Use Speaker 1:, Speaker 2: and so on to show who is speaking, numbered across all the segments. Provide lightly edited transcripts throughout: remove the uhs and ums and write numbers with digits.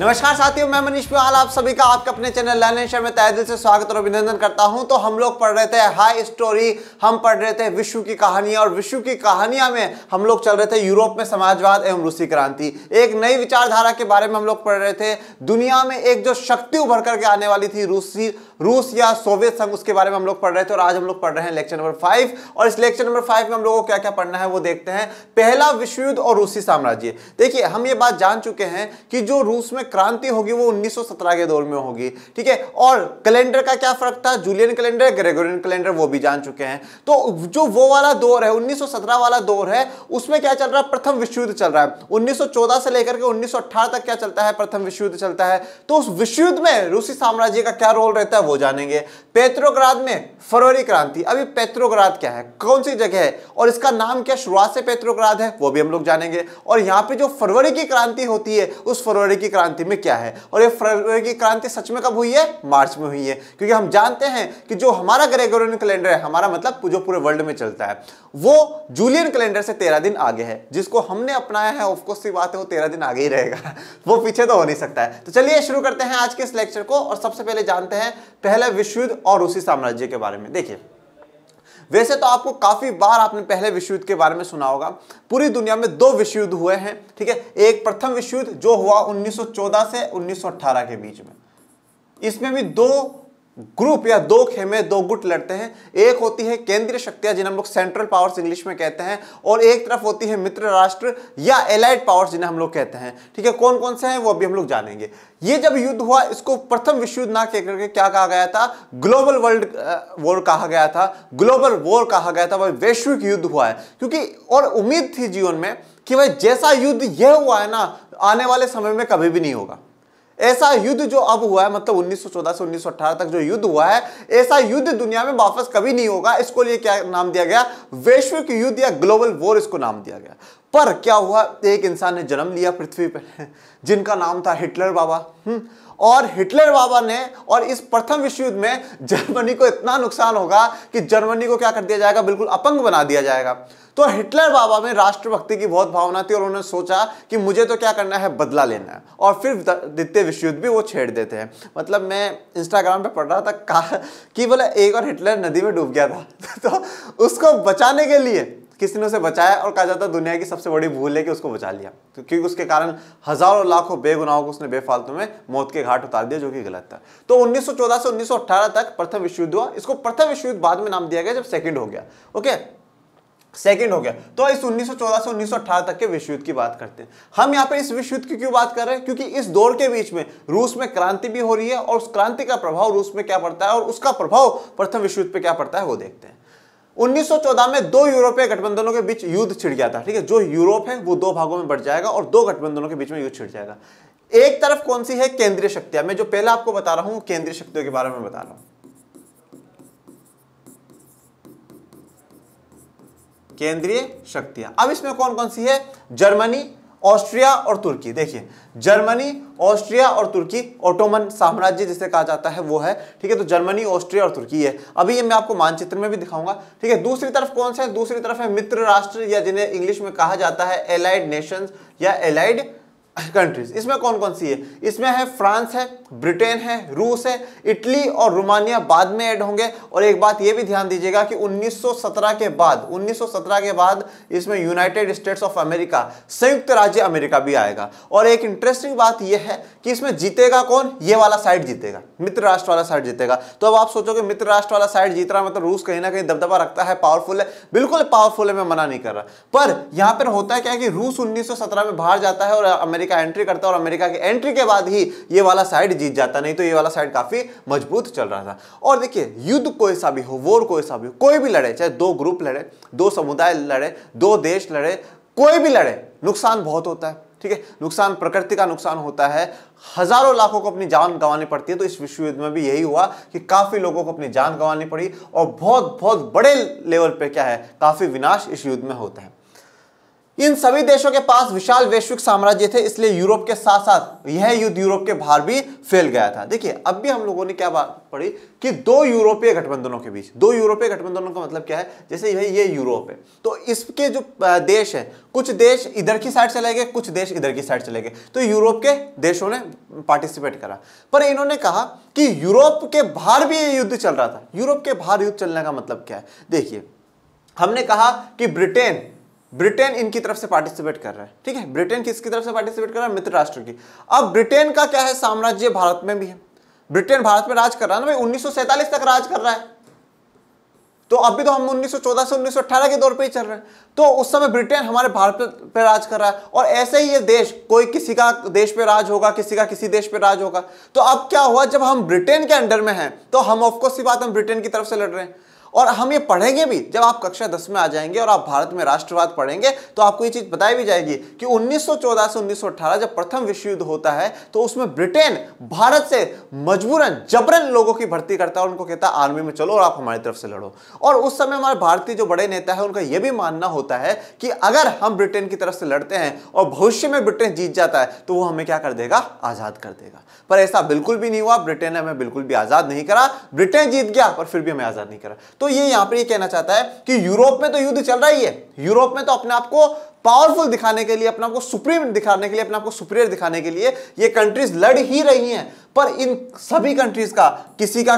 Speaker 1: नमस्कार साथियों, मैं मनीष पिवाल आप सभी का आपके अपने चैनल लर्न एंड शेयर में तहे दिल से स्वागत और अभिनंदन करता हूं। तो हम लोग पढ़ रहे थे हाई स्टोरी, हम पढ़ रहे थे विश्व की कहानियां, और विश्व की कहानियां में हम लोग चल रहे थे यूरोप में समाजवाद एवं रूसी क्रांति। एक नई विचारधारा के बारे में हम लोग पढ़ रहे थे। दुनिया में एक जो शक्ति उभर करके आने वाली थी रूस या सोवियत संघ, उसके बारे में हम लोग पढ़ रहे थे। और आज हम लोग पढ़ रहे हैं लेक्चर नंबर 5, और इस लेक्चर नंबर 5 में हम लोगों को क्या क्या पढ़ना है वो देखते हैं। पहला विश्व युद्ध और रूसी साम्राज्य। देखिए, हम ये बात जान चुके हैं कि जो रूस में क्रांति होगी वो 1917 के दौर में होगी, ठीक है। और कैलेंडर का क्या फर्क था, जूलियन कैलेंडर, ग्रेगोरियन कैलेंडर, वो भी जान चुके हैं। तो जो वो वाला दौर है, 1917 वाला दौर है, उसमें क्या चल रहा है, प्रथम विश्व युद्ध चल रहा है। 1914 से लेकर के 1918 तक क्या चलता है, प्रथम विश्व युद्ध चलता है। तो उस विश्व युद्ध में रूसी साम्राज्य का क्या रोल रहता है वो जानेंगे। पेट्रोग्राद में फरवरी क्रांति। अभी पेट्रोग्राद क्या है, कौन सी जगह है, और इसका नाम क्या शुरुआत से पेट्रोग्राद है, वो भी हम लोग जानेंगे। और यहाँ पे जो फरवरी की क्रांति होती है, उस फरवरी की क्रांति में क्या है, और ये फरवरी की क्रांति सच में कब हुई है, मार्च में हुई है। क्योंकि हम जानते हैं कि जो हमारा ग्रेगोरियन कैलेंडर है, हमारा मतलब जो पूरे वर्ल्ड में चलता है, वो जूलियन कैलेंडर से 13 दिन आगे है। जिसको हमने अपनाया है, ऑफ कोर्स सी बात है, वो 13 दिन आगे ही रहेगा, वो पीछे तो हो नहीं सकता है। तो चलिए शुरू करते हैं आज के इस लेक्चर को, और सबसे पहले जानते हैं पहले विश्व युद्ध और रूसी साम्राज्य के बारे में। देखिए, वैसे तो आपको काफी बार आपने पहले विश्व युद्ध के बारे में सुना होगा। पूरी दुनिया में 2 विश्व युद्ध हुए हैं, ठीक है। एक प्रथम विश्व युद्ध जो हुआ 1914 से 1918 के बीच में। इसमें भी 2 ग्रुप या 2 खेमे, 2 गुट लड़ते हैं। एक होती है केंद्रीय शक्तियां, जिन्हें हम लोग सेंट्रल पावर्स इंग्लिश में कहते हैं, और एक तरफ होती है मित्र राष्ट्र या एलाइड पावर्स, जिन्हें हम लोग कहते हैं, ठीक है। कौन कौन से हैं वो अभी हम लोग जानेंगे। ये जब युद्ध हुआ, इसको प्रथम विश्व युद्ध ना कहकर के क्या कहा गया था, ग्लोबल वर्ल्ड वॉर कहा गया था, ग्लोबल वॉर कहा गया था। वह वैश्विक युद्ध हुआ है, क्योंकि और उम्मीद थी जीवन में कि भाई जैसा युद्ध यह हुआ है ना, आने वाले समय में कभी भी नहीं होगा। ऐसा युद्ध जो अब हुआ है, मतलब 1914 से 1918 तक जो युद्ध हुआ है, ऐसा युद्ध दुनिया में वापस कभी नहीं होगा। इसको लिए क्या नाम दिया गया, वैश्विक युद्ध या ग्लोबल वॉर इसको नाम दिया गया। पर क्या हुआ, एक इंसान ने जन्म लिया पृथ्वी पर, जिनका नाम था हिटलर बाबा। और हिटलर बाबा ने, और इस प्रथम विश्व युद्ध में जर्मनी को इतना नुकसान होगा कि जर्मनी को क्या कर दिया जाएगा, बिल्कुल अपंग बना दिया जाएगा। तो हिटलर बाबा में राष्ट्रभक्ति की बहुत भावना थी, और उन्होंने सोचा कि मुझे तो क्या करना है, बदला लेना है। और फिर द्वितीय विश्व युद्ध भी वो छेड़ देते हैं। मतलब मैं इंस्टाग्राम पे पढ़ रहा था कि बोले एक बार हिटलर नदी में डूब गया था तो उसको बचाने के लिए किसी ने उसे बचाया, और कहा जाता है दुनिया की सबसे बड़ी भूल है कि उसको बचा लिया, क्योंकि उसके कारण हजारों लाखों बेगुनाहों को उसने बेफालतू में मौत के घाट उतार दिया, जो कि गलत था। तो 1914 से 1918 तक प्रथम विश्व युद्ध हुआ। इसको प्रथम विश्व युद्ध बाद में नाम दिया गया जब सेकंड हो गया, ओके, सेकंड हो गया। तो इस 1914 से 1918 तक के विश्व युद्ध की बात करते हैं। हम यहाँ पे इस विश्व युद्ध की क्यों बात कर रहे हैं, क्योंकि इस दौर के बीच में रूस में क्रांति भी हो रही है, और उस क्रांति का प्रभाव रूस में क्या पड़ता है, और उसका प्रभाव प्रथम विश्व युद्ध पे क्या पड़ता है वो देखते हैं। 1914 में 2 यूरोपीय गठबंधनों के बीच युद्ध छिड़ गया था, ठीक है। जो यूरोप है वो 2 भागों में बढ़ जाएगा, और 2 गठबंधनों के बीच में युद्ध छिड़ जाएगा। एक तरफ कौन सी है, केंद्रीय शक्तियां। मैं जो पहले आपको बता रहा हूं केंद्रीय शक्तियों के बारे में बता रहा हूं। केंद्रीय शक्तियां, अब इसमें कौन कौन सी है, जर्मनी, ऑस्ट्रिया और तुर्की। देखिए, जर्मनी, ऑस्ट्रिया और तुर्की, ओटोमन साम्राज्य जिसे कहा जाता है वो है, ठीक है। तो जर्मनी, ऑस्ट्रिया और तुर्की है। अभी ये मैं आपको मानचित्र में भी दिखाऊंगा, ठीक है। दूसरी तरफ कौन सा है, दूसरी तरफ है मित्र राष्ट्र, या जिन्हें इंग्लिश में कहा जाता है एलाइड नेशंस या एलाइड कंट्रीज। इसमें कौन कौन सी है, इसमें है फ्रांस है, ब्रिटेन है, रूस है, इटली और रोमानिया बाद में ऐड होंगे। और एक बात ये भी ध्यान दीजिएगा कि 1917 के बाद इसमें यूनाइटेड स्टेट्स ऑफ अमेरिका, संयुक्त राज्य अमेरिका भी आएगा। और एक इंटरेस्टिंग बात यह है कि इसमें जीतेगा कौन, ये वाला साइड जीतेगा, मित्र राष्ट्र वाला साइड जीतेगा। तो अब आप सोचोगे मित्र राष्ट्र वाला साइड जीत रहा, मतलब रूस कहीं ना कहीं दबदबा रखता है, पावरफुल है। बिल्कुल पावरफुल है, मैं मना नहीं कर रहा। पर यहां पर होता है क्या कि रूस 1917 में बाहर जाता है और अमेरिका एंट्री करता है, और अमेरिका की एंट्री के बाद ही ये वाला साइड जीत जाता, नहीं तो ये वाला साइड काफी मजबूत चल रहा था। और देखिए, युद्ध कोई सा भी हो, वॉर कोई सा भी हो, कोई भी लड़े, चाहे 2 ग्रुप लड़े, 2 समुदाय लड़े, 2 देश लड़े, कोई भी लड़े, नुकसान बहुत होता है, ठीक है। नुकसान, प्रकृति का नुकसान होता है, हजारों लाखों को अपनी जान गंवानी पड़ती है। तो इस विश्व युद्ध में भी यही हुआ कि काफी लोगों को अपनी जान गंवानी पड़ी, और बहुत बहुत बड़े लेवल पे क्या है, काफी विनाश इस युद्ध में होता है। इन सभी देशों के पास विशाल वैश्विक साम्राज्य थे, इसलिए यूरोप के साथ साथ यह युद्ध यूरोप के बाहर भी फैल गया था। देखिए अब भी हम लोगों ने क्या बात पढ़ी कि दो यूरोपीय गठबंधनों के बीच, दो यूरोपीय गठबंधनों का मतलब क्या है, जैसे ये यूरोप है तो इसके जो देश है, कुछ देश इधर की साइड चले गए, कुछ देश इधर की साइड चले गए, तो यूरोप के देशों ने पार्टिसिपेट करा। पर इन्होंने कहा कि यूरोप के बाहर भी ये युद्ध चल रहा था। यूरोप के बाहर युद्ध चलने का मतलब क्या है, देखिए हमने कहा कि ब्रिटेन इनकी तरफ से पार्टिसिपेट कर रहा है, ठीक है। ब्रिटेन किसकी तरफ से पार्टिसिपेट कर रहा है, मित्र राष्ट्र की। अब ब्रिटेन का क्या है, साम्राज्य भारत में भी है, ब्रिटेन भारत में राज कर रहा है ना भाई, 1947 तक राज कर रहा है। तो अभी तो हम 1914 से 1918 के दौर पे ही चल रहे हैं, तो उस समय ब्रिटेन हमारे भारत पे राज कर रहा है। और ऐसे ही ये देश, कोई किसी का देश पे राज होगा, किसी का किसी देश पे राज होगा। तो अब क्या हुआ, जब हम ब्रिटेन के अंडर में हैं तो हम ऑफकोर्स सी बात, हम ब्रिटेन की तरफ से लड़ रहे हैं। और हम ये पढ़ेंगे भी, जब आप कक्षा 10 में आ जाएंगे और आप भारत में राष्ट्रवाद पढ़ेंगे तो आपको ये चीज बताई भी जाएगी कि 1914 से 1918 जब प्रथम विश्व युद्ध होता है तो उसमें ब्रिटेन भारत से मजबूरन जबरन लोगों की भर्ती करता है और उनको कहता है आर्मी में चलो और आप हमारी तरफ से लड़ो। और उस समय हमारे भारतीय जो बड़े नेता है उनका यह भी मानना होता है कि अगर हम ब्रिटेन की तरफ से लड़ते हैं और भविष्य में ब्रिटेन जीत जाता है तो वो हमें क्या कर देगा, आजाद कर देगा। पर ऐसा बिल्कुल भी नहीं हुआ, ब्रिटेन ने हमें बिल्कुल भी आजाद नहीं करा। ब्रिटेन जीत गया पर फिर भी हमें आजाद नहीं करा। तो ये यहां पर ये कहना चाहता है कि यूरोप में तो युद्ध चल रहा ही है, यूरोप में तो अपने आप को पावरफुल दिखाने के लिए, अपने आप को सुप्रीम दिखाने के लिए, अपने आप को सुपीरियर दिखाने के लिए ये कंट्रीज लड़ ही रही हैं। पर इन सभी कंट्रीज का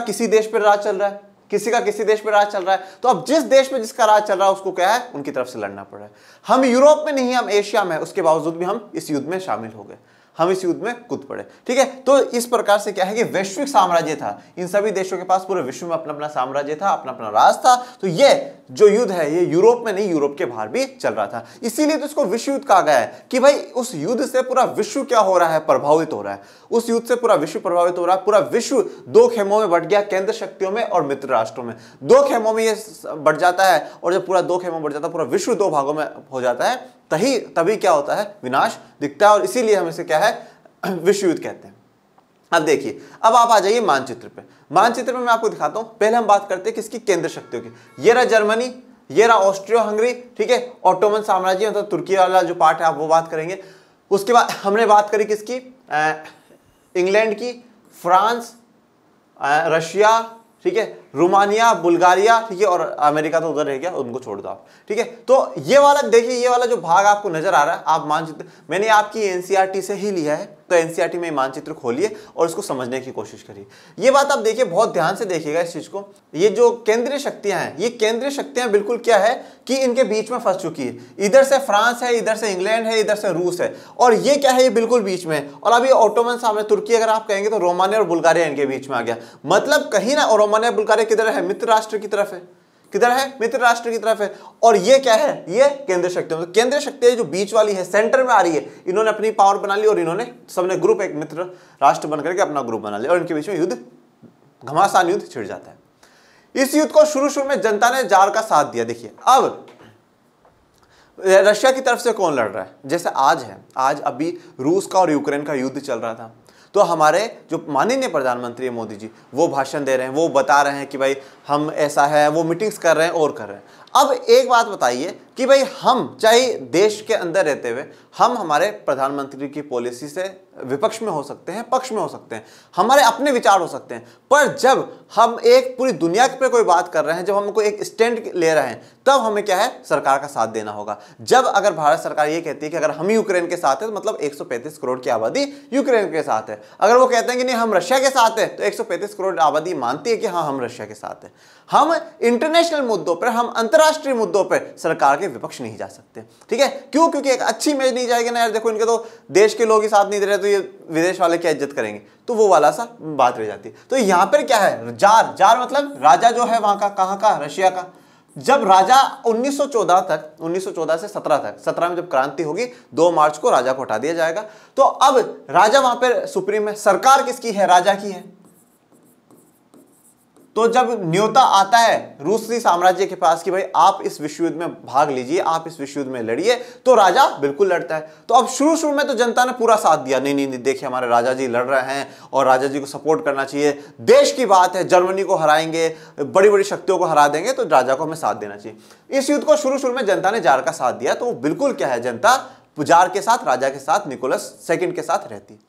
Speaker 1: किसी देश पर राज चल रहा है, किसी का किसी देश पर राज चल रहा है। तो अब जिस देश में जिसका राज चल रहा है उसको क्या है, उनकी तरफ से लड़ना पड़ रहा है। हम यूरोप में नहीं, हम एशिया में, उसके बावजूद भी हम इस युद्ध में शामिल हो गए, हम इस युद्ध में कूद पड़े, ठीक है। तो इस प्रकार से क्या है कि वैश्विक साम्राज्य था, इन सभी देशों के पास पूरे विश्व में अपना अपना साम्राज्य था, अपना अपना राज था। तो ये जो युद्ध है ये यूरोप में नहीं, यूरोप के बाहर भी चल रहा था। इसीलिए तो इसको विश्व युद्ध कहा गया है कि भाई उस युद्ध से पूरा विश्व क्या हो रहा है, प्रभावित हो रहा है। उस युद्ध से पूरा विश्व प्रभावित हो रहा है। पूरा विश्व दो खेमों में बट गया, केंद्र शक्तियों में और मित्र राष्ट्रों में। दो खेमों में ये बढ़ जाता है और जब पूरा दो खेमों में बढ़ जाता है, पूरा विश्व दो भागों में हो जाता है, तभी क्या होता है, विनाश दिखता है। और इसीलिए हम इसे क्या है, विश्व युद्ध कहते हैं। अब देखिए, अब आप आ जाइए मानचित्र पे। मानचित्र में मैं आपको दिखाता हूं। पहले हम बात करते हैं किसकी, केंद्र शक्तियों की। ये रहा जर्मनी, ये रहा ऑस्ट्रियो हंगरी, ठीक है। ऑटोमन साम्राज्य मतलब तुर्की वाला जो पार्ट है आप वो बात करेंगे। उसके बाद हमने बात करी किसकी, इंग्लैंड की, फ्रांस, रशिया, ठीक है, रोमानिया, बुल्गारिया, ठीक है, और अमेरिका तो उधर रह गया, उनको छोड़ दो आप, ठीक है। तो ये वाला देखिए, ये वाला जो भाग आपको नजर आ रहा है, आप मानचित्र मैंने आपकी एनसीईआरटी से ही लिया है, तो एनसीईआरटी में मानचित्र खोलिए और इसको समझने की कोशिश करिए। ये बात आप देखिए, बहुत ध्यान से देखिएगा इस चीज को। ये जो केंद्रीय शक्तियां हैं, ये केंद्रीय शक्तियां बिल्कुल क्या है कि इनके बीच में फंस चुकी है। इधर से फ्रांस है, इधर से इंग्लैंड है, इधर से रूस है, और ये क्या है, ये बिल्कुल बीच में। और अभी ऑटोमन साम्राज्य तुर्की अगर आप कहेंगे तो रोमानिया और बुल्गारिया इनके बीच में आ गया। मतलब कहीं ना रोमानिया बुल्गारिया किधर है, मित्र राष्ट्र की तरफ है, किधर है, मित्र राष्ट्र की तरफ है। और ये क्या है, ये केंद्र शक्ति, मतलब केंद्र शक्ति जो बीच वाली है, सेंटर में आ रही है, इन्होंने अपनी पावर बना ली और इन्होंने सबने ग्रुप, एक मित्र राष्ट्र बनकर के अपना ग्रुप बना लिया और इनके बीच में युद्ध, घमासान युद्ध छिड़ जाता है। इस युद्ध को शुरू में जनता ने जार का साथ दिया। देखिए अब रशिया की तरफ से कौन लड़ रहा है, जैसे आज है, आज अभी रूस का और यूक्रेन का युद्ध चल रहा था, तो हमारे जो माननीय प्रधानमंत्री मोदी जी वो भाषण दे रहे हैं, वो बता रहे हैं कि भाई हम ऐसा है, वो मीटिंग्स कर रहे हैं और कर रहे हैं। अब एक बात बताइए कि भाई हम चाहे देश के अंदर रहते हुए हम हमारे प्रधानमंत्री की पॉलिसी से विपक्ष में हो सकते हैं, पक्ष में हो सकते हैं, हमारे अपने विचार हो सकते हैं, पर जब हम एक पूरी दुनिया पे कोई बात कर रहे हैं, जब हम कोई एक स्टैंड ले रहे हैं, तब हमें क्या है, सरकार का साथ देना होगा। जब अगर भारत सरकार ये कहती है कि अगर हम यूक्रेन के साथ है तो मतलब 135 करोड़ की आबादी यूक्रेन के साथ है, अगर वो कहते हैं कि नहीं हम रशिया के साथ है, तो 135 करोड़ आबादी मानती है कि हाँ हम रशिया के साथ है। हम इंटरनेशनल मुद्दों पर, हम अंतरराष्ट्रीय मुद्दों पर सरकार के विपक्ष नहीं जा सकते, ठीक है। क्यों? क्योंकि एक अच्छी इमेज नहीं जाएगी ना यार, देखो इनके तो देश के लोग ही साथ नहीं दे रहे तो ये विदेश वाले क्या इज्जत करेंगे, तो वो वाला सा बात रह जाती है। तो यहां पर क्या है, जार, जार मतलब राजा जो है वहां का, कहां का, रशिया का। जब राजा 1914 तक, 1914 से 17 तक, 17 में जब क्रांति होगी 2 मार्च को राजा को हटा दिया जाएगा। तो अब राजा वहां पर सुप्रीम है, सरकार किसकी है, राजा की है। तो जब न्योता आता है रूसी साम्राज्य के पास कि भाई आप इस विश्व युद्ध में भाग लीजिए, आप इस विश्व युद्ध में लड़िए, तो राजा बिल्कुल लड़ता है। तो अब शुरू में तो जनता ने पूरा साथ दिया, नहीं नहीं देखिए हमारे राजा जी लड़ रहे हैं और राजा जी को सपोर्ट करना चाहिए, देश की बात है, जर्मनी को हराएंगे, बड़ी बड़ी शक्तियों को हरा देंगे, तो राजा को हमें साथ देना चाहिए। इस युद्ध को शुरू में जनता ने जार का साथ दिया, तो बिल्कुल क्या है, जनता जार के साथ, राजा के साथ, निकोलस सेकंड के साथ रहती।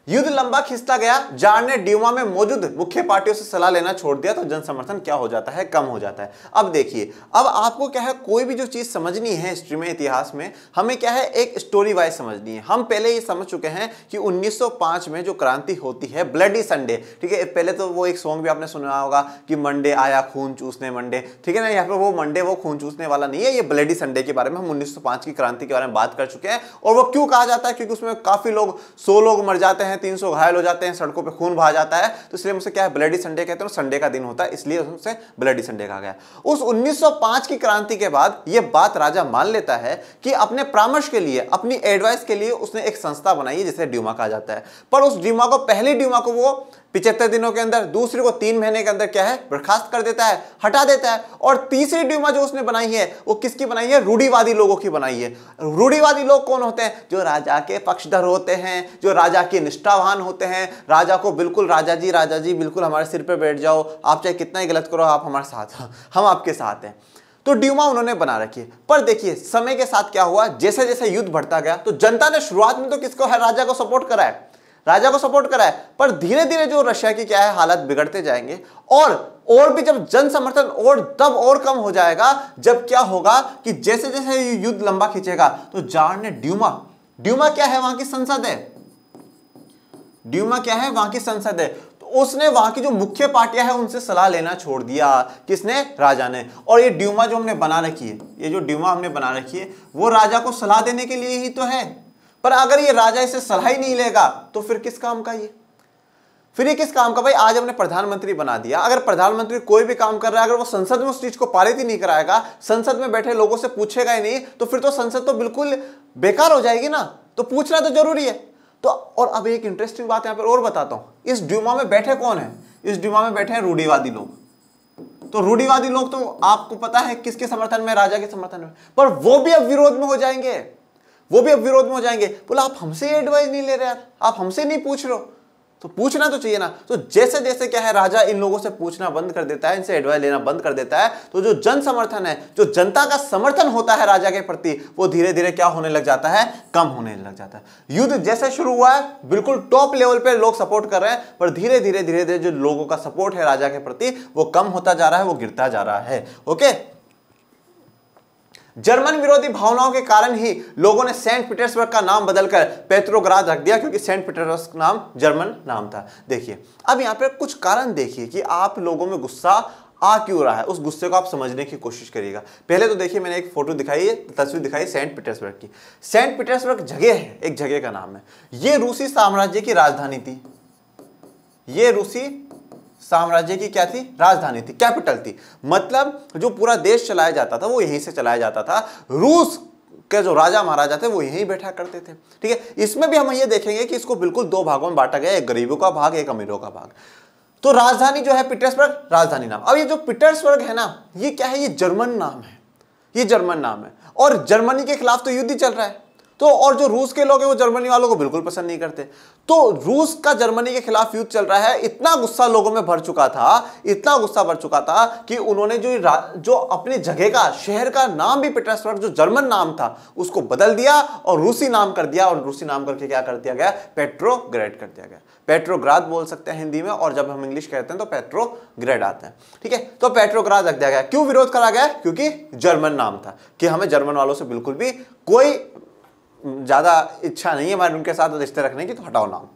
Speaker 1: युद्ध लंबा खिंचता गया, जार ने ड्यूमा में मौजूद मुख्य पार्टियों से सलाह लेना छोड़ दिया, तो जन समर्थन क्या हो जाता है, कम हो जाता है। अब देखिए, अब आपको क्या है, कोई भी जो चीज समझनी है हिस्ट्री में, इतिहास में, हमें क्या है, एक स्टोरी वाइज समझनी है। हम पहले ये समझ चुके हैं कि 1905 में जो क्रांति होती है, ब्लडी संडे, ठीक है, पहले तो वो एक सॉन्ग भी आपने सुना होगा कि मंडे आया खून चूसने मंडे, ठीक है ना, यहाँ पे वो मंडे वो खून चूसने वाला नहीं है, ये ब्लडी संडे के बारे में हम 1905 की क्रांति के बारे में बात कर चुके हैं। और वो क्यों कहा जाता है, क्योंकि उसमें काफी लोग, 100 लोग मर जाते हैं, 300 घायल हो जाते हैं, सड़कों पे खून बहा जाता है, तो इसलिए उसे क्या है, ब्लडी संडे कहते हैं, संडे का दिन होता है, इसलिए उसे ब्लडी संडे कहा गया। उस 1905 की क्रांति के बाद यह बात राजा मान लेता है कि अपने परामर्श के लिए, अपनी एडवाइस के लिए उसने एक संस्था बनाई है जिसे ड्यूमा कहा जाता है। पर उस ड्यूमा को, पहली ड्यूमा को वो 75 दिनों के अंदर, दूसरी को 3 महीने के अंदर क्या है, बर्खास्त कर देता है, हटा देता है। और तीसरी ड्यूमा जो उसने बनाई है वो किसकी बनाई है, रूढ़िवादी लोगों की बनाई है। रूढ़िवादी लोग कौन होते हैं, जो राजा के पक्षधर होते हैं, जो राजा के निष्ठावान होते हैं, राजा को बिल्कुल राजा जी बिल्कुल हमारे सिर पे बैठ जाओ, आप चाहे कितना ही गलत करो, आप हमारे साथ, हम आपके साथ हैं। तो ड्यूमा उन्होंने बना रखी है। पर देखिए समय के साथ क्या हुआ, जैसे जैसे युद्ध बढ़ता गया, तो जनता ने शुरुआत में तो किसको है, राजा को सपोर्ट करा है, राजा को सपोर्ट करा है। पर धीरे धीरे जो रशिया की क्या है, हालत बिगड़ते जाएंगे, और भी जब जन समर्थन और तब और कम हो जाएगा, जब क्या होगा कि जैसे जैसे युद्ध लंबा खींचेगा, तो जार ने ड्यूमा क्या है, वहां की संसद है, ड्यूमा क्या है, वहां की संसद है, तो उसने वहां की जो मुख्य पार्टियां हैं उनसे सलाह लेना छोड़ दिया, किसने, राजा ने। और ये ड्यूमा जो हमने बना रखी है, ये जो ड्यूमा हमने बना रखी है, वो राजा को सलाह देने के लिए ही तो है। पर अगर ये राजा इसे सलाह ही नहीं लेगा, तो फिर किस काम का ये, फिर ये किस काम का। भाई आज हमने प्रधानमंत्री बना दिया, अगर प्रधानमंत्री कोई भी काम कर रहा है, अगर वो संसद में उस चीज को पारित ही नहीं कराएगा, संसद में बैठे लोगों से पूछेगा ही नहीं, तो फिर तो संसद तो बिल्कुल बेकार हो जाएगी ना। तो पूछना तो जरूरी है। तो और अब एक इंटरेस्टिंग बात यहां पर और बताता हूं, इस ड्यूमा में बैठे कौन है, इस ड्यूमा में बैठे हैं रूढ़िवादी लोग। तो रूढ़िवादी लोग तो आपको पता है किसके समर्थन में, राजा के समर्थन में। पर वो भी अब विरोध में हो जाएंगे, वो भी अब विरोध में हो जाएंगे। बोला आप हमसे एडवाइस नहीं ले रहे यार, आप हमसे नहीं पूछ रहे हो, तो पूछना तो चाहिए ना। तो जैसे जैसे क्या है, राजा इन लोगों से पूछना बंद कर देता है, इनसे एडवाइस लेना बंद कर देता है, तो जो जन समर्थन है, जो जनता का समर्थन होता है राजा के प्रति, वो धीरे धीरे क्या होने लग जाता है, कम होने लग जाता है। युद्ध जैसे शुरू हुआ है, बिल्कुल टॉप लेवल पे लोग सपोर्ट कर रहे हैं, पर धीरे धीरे जो लोगों का सपोर्ट है राजा के प्रति, वो कम होता जा रहा है, वो गिरता जा रहा है। ओके, जर्मन विरोधी भावनाओं के कारण ही लोगों ने सेंट पीटर्सबर्ग का नाम बदलकर पेट्रोग्राद रख दिया, क्योंकि सेंट पीटर्सबर्ग नाम जर्मन नाम था। देखिए अब यहां पर कुछ कारण देखिए कि आप लोगों में गुस्सा आ क्यों रहा है, उस गुस्से को आप समझने की कोशिश करिएगा। पहले तो देखिए मैंने एक फोटो दिखाई है, तस्वीर दिखाई सेंट पीटर्सबर्ग की। सेंट पीटर्सबर्ग जगह है, एक जगह का नाम है। यह रूसी साम्राज्य की राजधानी थी, यह रूसी साम्राज्य की क्या थी, राजधानी थी, कैपिटल थी। मतलब जो पूरा देश चलाया जाता था वो यहीं से चलाया जाता था। रूस के जो राजा महाराजा थे वो यहीं बैठा करते थे। ठीक है, इसमें भी हम ये देखेंगे कि इसको बिल्कुल 2 भागों में बांटा गया, एक गरीबों का भाग, एक अमीरों का भाग। तो राजधानी जो है पीटर्सबर्ग, राजधानी नाम। अब ये जो पीटर्सबर्ग है ना, ये क्या है, ये जर्मन नाम है, ये जर्मन नाम है। और जर्मनी के खिलाफ तो युद्ध ही चल रहा है। तो और जो रूस के लोग हैं वो जर्मनी वालों को बिल्कुल पसंद नहीं करते। तो रूस का जर्मनी के खिलाफ युद्ध चल रहा है। इतना गुस्सा लोगों में भर चुका था, इतना गुस्सा भर चुका था कि उन्होंने जो अपनी जगह का, शहर का नाम भी पीटर्सबर्ग जो जर्मन नाम था उसको बदल दिया और रूसी नाम कर दिया। और रूसी नाम करके क्या कर दिया गया, पेट्रोग्रेड कर दिया गया। पेट्रोग्राद बोल सकते हैं हिंदी में, और जब हम इंग्लिश कहते हैं तो पेट्रोग्रेड आता है। ठीक है, तो पेट्रोग्राद रख दिया गया। क्यों विरोध करा गया, क्योंकि जर्मन नाम था, कि हमें जर्मन वालों से बिल्कुल भी कोई ज्यादा इच्छा नहीं है हमारे उनके साथ रिश्ते रखने की, तो हटाओ नाम।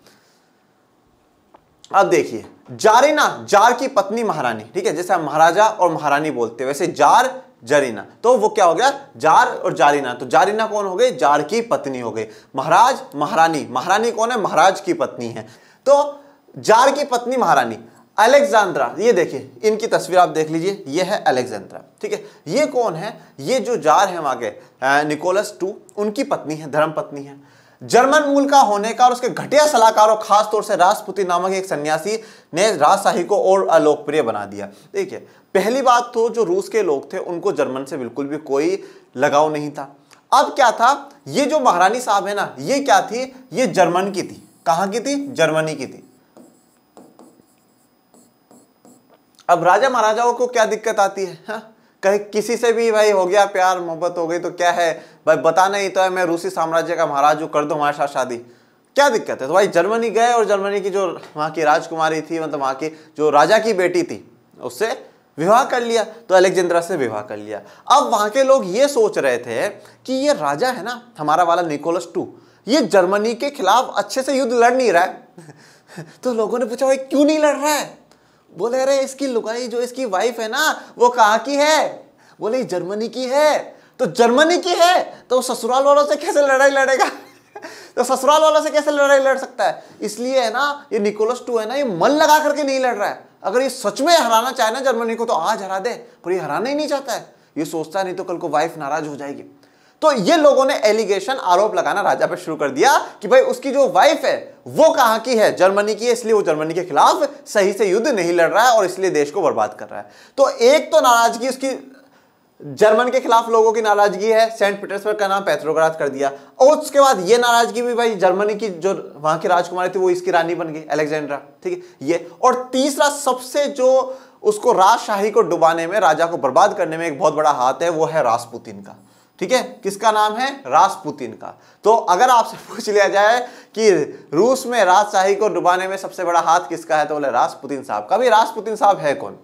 Speaker 1: अब देखिए जारीना, जार की पत्नी महारानी। ठीक है, जैसे हम महाराजा और महारानी बोलते हैं वैसे जार जरीना, तो वो क्या हो गया, जार और जारीना। तो जारीना कौन हो गई, जार की पत्नी हो गई। महाराज महारानी, महारानी कौन है, महाराज की पत्नी है। तो जार की पत्नी महारानी। अलेक्जेंड्रा, ये देखिए इनकी तस्वीर आप देख लीजिए, ये है अलेक्जेंड्रा। ठीक है, ये कौन है, ये जो जार है वहां के निकोलस II, उनकी पत्नी है, धर्म पत्नी है। जर्मन मूल का होने का और उसके घटिया सलाहकार और खास तौर से रासपुतिन नामक एक सन्यासी ने राजशाही को और अलोकप्रिय बना दिया। देखिए, पहली बात तो जो रूस के लोग थे उनको जर्मन से बिल्कुल भी कोई लगाव नहीं था। अब क्या था, ये जो महारानी साहब है ना, ये क्या थी, ये जर्मन की थी। कहां की थी? जर्मनी की थी। अब राजा महाराजाओं को क्या दिक्कत आती है? हाँ? कहीं किसी से भी भाई हो गया प्यार मोहब्बत हो गई तो क्या है भाई, बताना ही तो है मैं रूसी साम्राज्य का महाराज हूं, कर दो हमारे साथ शादी, क्या दिक्कत है? तो भाई जर्मनी गए और जर्मनी की जो वहां की राजकुमारी थी, मतलब वहां की जो राजा की बेटी थी, उससे विवाह कर लिया। तो अलेक्जेंड्रा से विवाह कर लिया। अब वहां के लोग ये सोच रहे थे कि ये राजा है ना हमारा वाला निकोलस II, ये जर्मनी के खिलाफ अच्छे से युद्ध लड़ नहीं रहा है। तो लोगों ने पूछा भाई क्यों नहीं लड़ रहा है? बोले अरे इसकी लुगाई जो इसकी वाइफ है ना वो कहाँ की है? बोले जर्मनी की है। तो जर्मनी की है तो ससुराल वालों से कैसे लड़ाई लड़ेगा? तो ससुराल वालों से कैसे लड़ाई लड़ सकता है? इसलिए है ना ये निकोलस II है ना, ये मन लगा करके नहीं लड़ रहा है। अगर ये सच में हराना चाहे ना जर्मनी को तो आज हरा दे, पर ये हराना ही नहीं चाहता है। ये सोचता नहीं तो कल को वाइफ नाराज हो जाएगी। तो ये लोगों ने एलिगेशन, आरोप लगाना राजा पे शुरू कर दिया कि भाई उसकी जो वाइफ है वो कहां की है? जर्मनी की है, इसलिए वो जर्मनी के खिलाफ सही से युद्ध नहीं लड़ रहा है और इसलिए देश को बर्बाद कर रहा है। तो एक तो नाराजगी उसकी जर्मन के खिलाफ लोगों की नाराजगी है, सेंट पीटर्सबर्ग का नाम पेट्रोग्राद कर दिया। और उसके बाद ये नाराजगी भी भाई जर्मनी की जो वहां की राजकुमारी थी वो इसकी रानी बन गई, अलेक्जेंड्रा, ठीक है ये। और तीसरा सबसे जो उसको राजशाही को डुबाने में, राजा को बर्बाद करने में एक बहुत बड़ा हाथ है, वो है रासपुतिन का। ठीक है, किसका नाम है? रासपुतिन का। तो अगर आपसे पूछ लिया जाए कि रूस में राजशाही को डुबाने में सबसे बड़ा हाथ किसका है, तो बोले रासपुतिन साहब का। भी रासपुतिन साहब है कौन?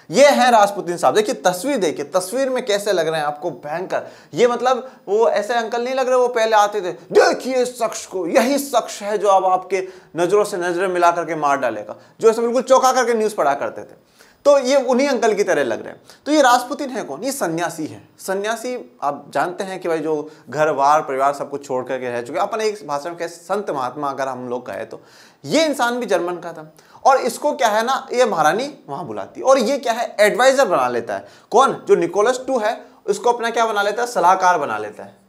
Speaker 1: ये है रासपुतिन साहब। देखिए तस्वीर, देखिए तस्वीर में कैसे लग रहे हैं आपको, भयंकर। ये मतलब वो ऐसे अंकल नहीं लग रहे, वो पहले आते थे, देखिए इस शख्स को, यही शख्स है जो अब आपके नजरों से नजरें मिला करके मार डालेगा, जो ऐसे बिल्कुल चौंका करके न्यूज पढ़ा करते थे। तो ये उन्हीं अंकल की तरह लग रहे हैं। तो ये रासपुतिन है कौन? ये सन्यासी है। सन्यासी आप जानते हैं कि भाई जो घर बार परिवार सब कुछ छोड़ करके रह चुके, अपन एक भाषा में कैसे संत महात्मा अगर हम लोग कहे तो ये इंसान भी जर्मन का था। और इसको क्या है ना, ये महारानी वहां बुलाती और ये क्या है, एडवाइजर बना लेता है। कौन? जो निकोलस II है उसको अपना क्या बना लेता है? सलाहकार बना लेता है।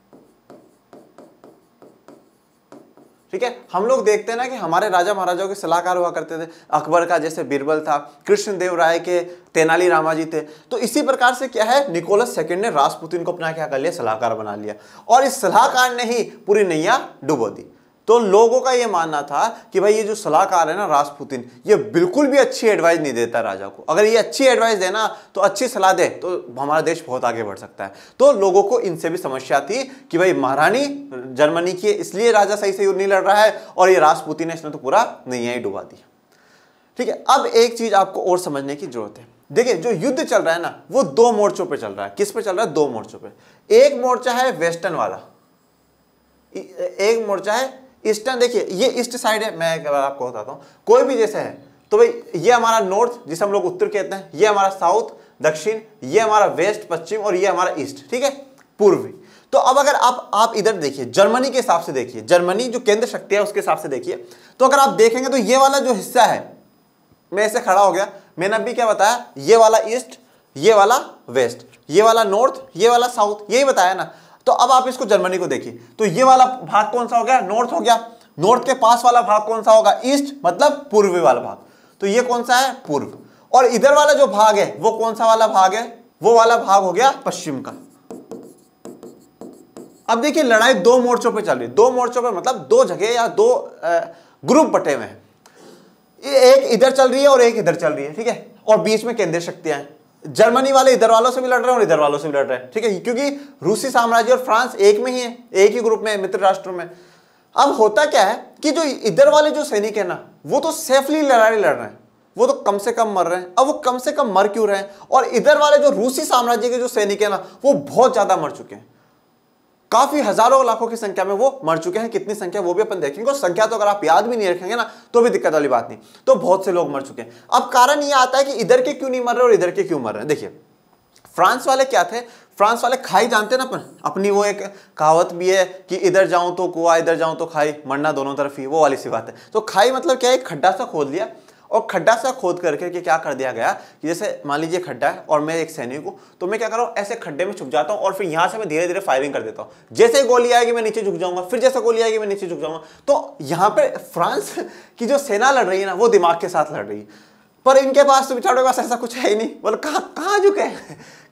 Speaker 1: ठीक है, हम लोग देखते हैं ना कि हमारे राजा महाराजाओं के सलाहकार हुआ करते थे। अकबर का जैसे बीरबल था, कृष्णदेव राय के तेनाली रामा जी थे। तो इसी प्रकार से क्या है, निकोलस II ने रासपुतिन को अपना क्या कर लिया? सलाहकार बना लिया। और इस सलाहकार ने ही पूरी नैया डुबो दी। तो लोगों का ये मानना था कि भाई ये जो सलाहकार है ना रासपुतिन, ये बिल्कुल भी अच्छी एडवाइस नहीं देता राजा को। अगर ये अच्छी एडवाइस देना तो अच्छी सलाह दे तो हमारा देश बहुत आगे बढ़ सकता है। तो लोगों को इनसे भी समस्या थी कि भाई महारानी जर्मनी की है, इसलिए राजा सही से युद्ध नहीं लड़ रहा है, और ये रासपुतिन है, इसने तो पूरा नैया ही डुबा दिया। ठीक है, अब एक चीज आपको और समझने की जरूरत है। देखिए जो युद्ध चल रहा है ना वो दो मोर्चों पे चल रहा है। किस पे चल रहा है? दो मोर्चों पे। एक मोर्चा है वेस्टर्न वाला, एक मोर्चा है ईस्टर्न। देखिए ये ईस्ट साइड है, मैं आपको बताता हूं। कोई भी जैसे है तो भाई ये हमारा नॉर्थ जिसे हम लोग उत्तर कहते हैं, ये हमारा साउथ दक्षिण, ये हमारा वेस्ट पश्चिम, और ये हमारा ईस्ट, ठीक है, पूर्वी। तो अब अगर आप इधर देखिए, जर्मनी के हिसाब से देखिए, जर्मनी जो केंद्र शक्ति है उसके हिसाब से देखिए, तो अगर आप देखेंगे तो ये वाला जो हिस्सा है, मैं ऐसे खड़ा हो गया, मैंने अभी क्या बताया, ये वाला ईस्ट, ये वाला वेस्ट, ये वाला नॉर्थ, ये वाला साउथ, यही बताया ना। तो अब आप इसको जर्मनी को देखिए, तो ये वाला भाग कौन सा हो गया? नॉर्थ हो गया। नॉर्थ के पास वाला भाग कौन सा होगा? ईस्ट, मतलब पूर्वी वाला भाग। तो ये कौन सा है? पूर्व। और इधर वाला जो भाग है वो कौन सा वाला भाग है? वो वाला भाग हो गया पश्चिम का। अब देखिए लड़ाई दो मोर्चों पे चल रही है। दो मोर्चों पे मतलब दो जगह या दो ग्रुप बटे हुए हैं। एक इधर चल रही है और एक इधर चल रही है, ठीक है, और बीच में केंद्रीय शक्तियां हैं। जर्मनी वाले इधर वालों से भी लड़ रहे हैं और इधर वालों से भी लड़ रहे हैं, ठीक है, क्योंकि रूसी साम्राज्य और फ्रांस एक में ही है, एक ही ग्रुप में, मित्र राष्ट्रों में। अब होता क्या है कि जो इधर वाले जो सैनिक है ना वो तो सेफली लड़ाई लड़ रहे हैं, वो तो कम से कम मर रहे हैं। अब वो कम से कम मर क्यों रहे हैं? और इधर वाले जो रूसी साम्राज्य के जो सैनिक है ना वो बहुत ज्यादा मर चुके हैं, काफी हजारों लाखों की संख्या में वो मर चुके हैं। कितनी संख्या वो भी अपन देखेंगे, और संख्या तो अगर आप याद भी नहीं रखेंगे ना तो भी दिक्कत वाली बात नहीं। तो बहुत से लोग मर चुके हैं। अब कारण ये आता है कि इधर के क्यों नहीं मर रहे और इधर के क्यों मर रहे हैं। देखिए फ्रांस वाले क्या थे, फ्रांस वाले खाई जानते ना अपन, अपनी वो एक कहावत भी है कि इधर जाऊं तो कुआं, इधर जाऊं तो खाई, मरना दोनों तरफ ही, वो वाली सी बात है। तो खाई मतलब क्या है, एक खड्डा सा खोद लिया और खड्डा सा खोद करके क्या कर दिया गया कि जैसे मान लीजिए खड्डा है और मैं एक सैनिक हूं, तो मैं क्या कर रहा हूं, ऐसे खड्डे में छुप जाता हूं और फिर यहां से मैं धीरे धीरे फायरिंग कर देता हूं। जैसे गोली आएगी मैं नीचे झुक जाऊंगा, फिर जैसे गोली आएगी मैं नीचे झुक जाऊंगा। तो यहां पे फ्रांस की जो सेना लड़ रही है ना, वो दिमाग के साथ लड़ रही है, पर इनके पास तो बेचारों के पास ऐसा कुछ है ही नहीं। बोले कहां झुके,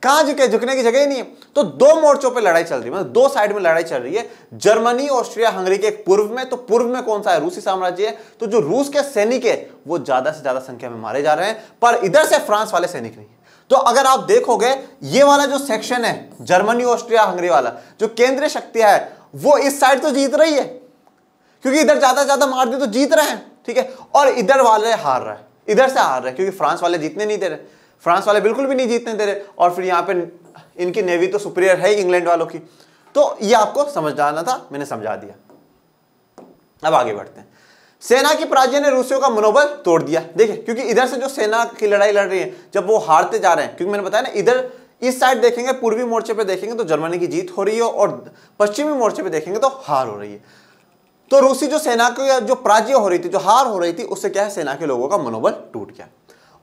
Speaker 1: कहां झुके, झुकने की जगह ही नहीं है। तो दो मोर्चों पे लड़ाई चल रही है, मतलब दो साइड में लड़ाई चल रही है। जर्मनी ऑस्ट्रिया हंगरी के एक पूर्व में, तो पूर्व में कौन सा है, रूसी साम्राज्य है। तो जो रूस के सैनिक है वो ज्यादा से ज्यादा संख्या में मारे जा रहे हैं, पर इधर से फ्रांस वाले सैनिक नहीं। तो अगर आप देखोगे ये वाला जो सेक्शन है जर्मनी ऑस्ट्रिया हंगरी वाला, जो केंद्रीय शक्तियां है, वो इस साइड तो जीत रही है क्योंकि इधर ज्यादा से ज्यादा मार दी तो जीत रहे हैं, ठीक है, और इधर वाले हार रहे हैं, इधर से हार रहे हैं क्योंकि फ्रांस वाले जीतने नहीं दे रहे, फ्रांस वाले बिल्कुल भी नहीं जीतने दे रहे। और फिर यहाँ पे इनकी नेवी तो सुपीरियर है इंग्लैंड वालों की। तो ये आपको समझ जाना था, मैंने समझा दिया। अब आगे बढ़ते हैं। सेना की पराजय ने रूसियों का मनोबल तोड़ दिया। देखिए, क्योंकि इधर से जो सेना की लड़ाई लड़ रही है, जब वो हारते जा रहे हैं, क्योंकि मैंने बताया ना, इधर इस साइड देखेंगे, पूर्वी मोर्चे पे देखेंगे तो जर्मनी की जीत हो रही है और पश्चिमी मोर्चे पे देखेंगे तो हार हो रही है। तो रूसी जो सेना की जो पराजय हो रही थी, जो हार हो रही थी, उससे क्या है, सेना के लोगों का मनोबल टूट गया।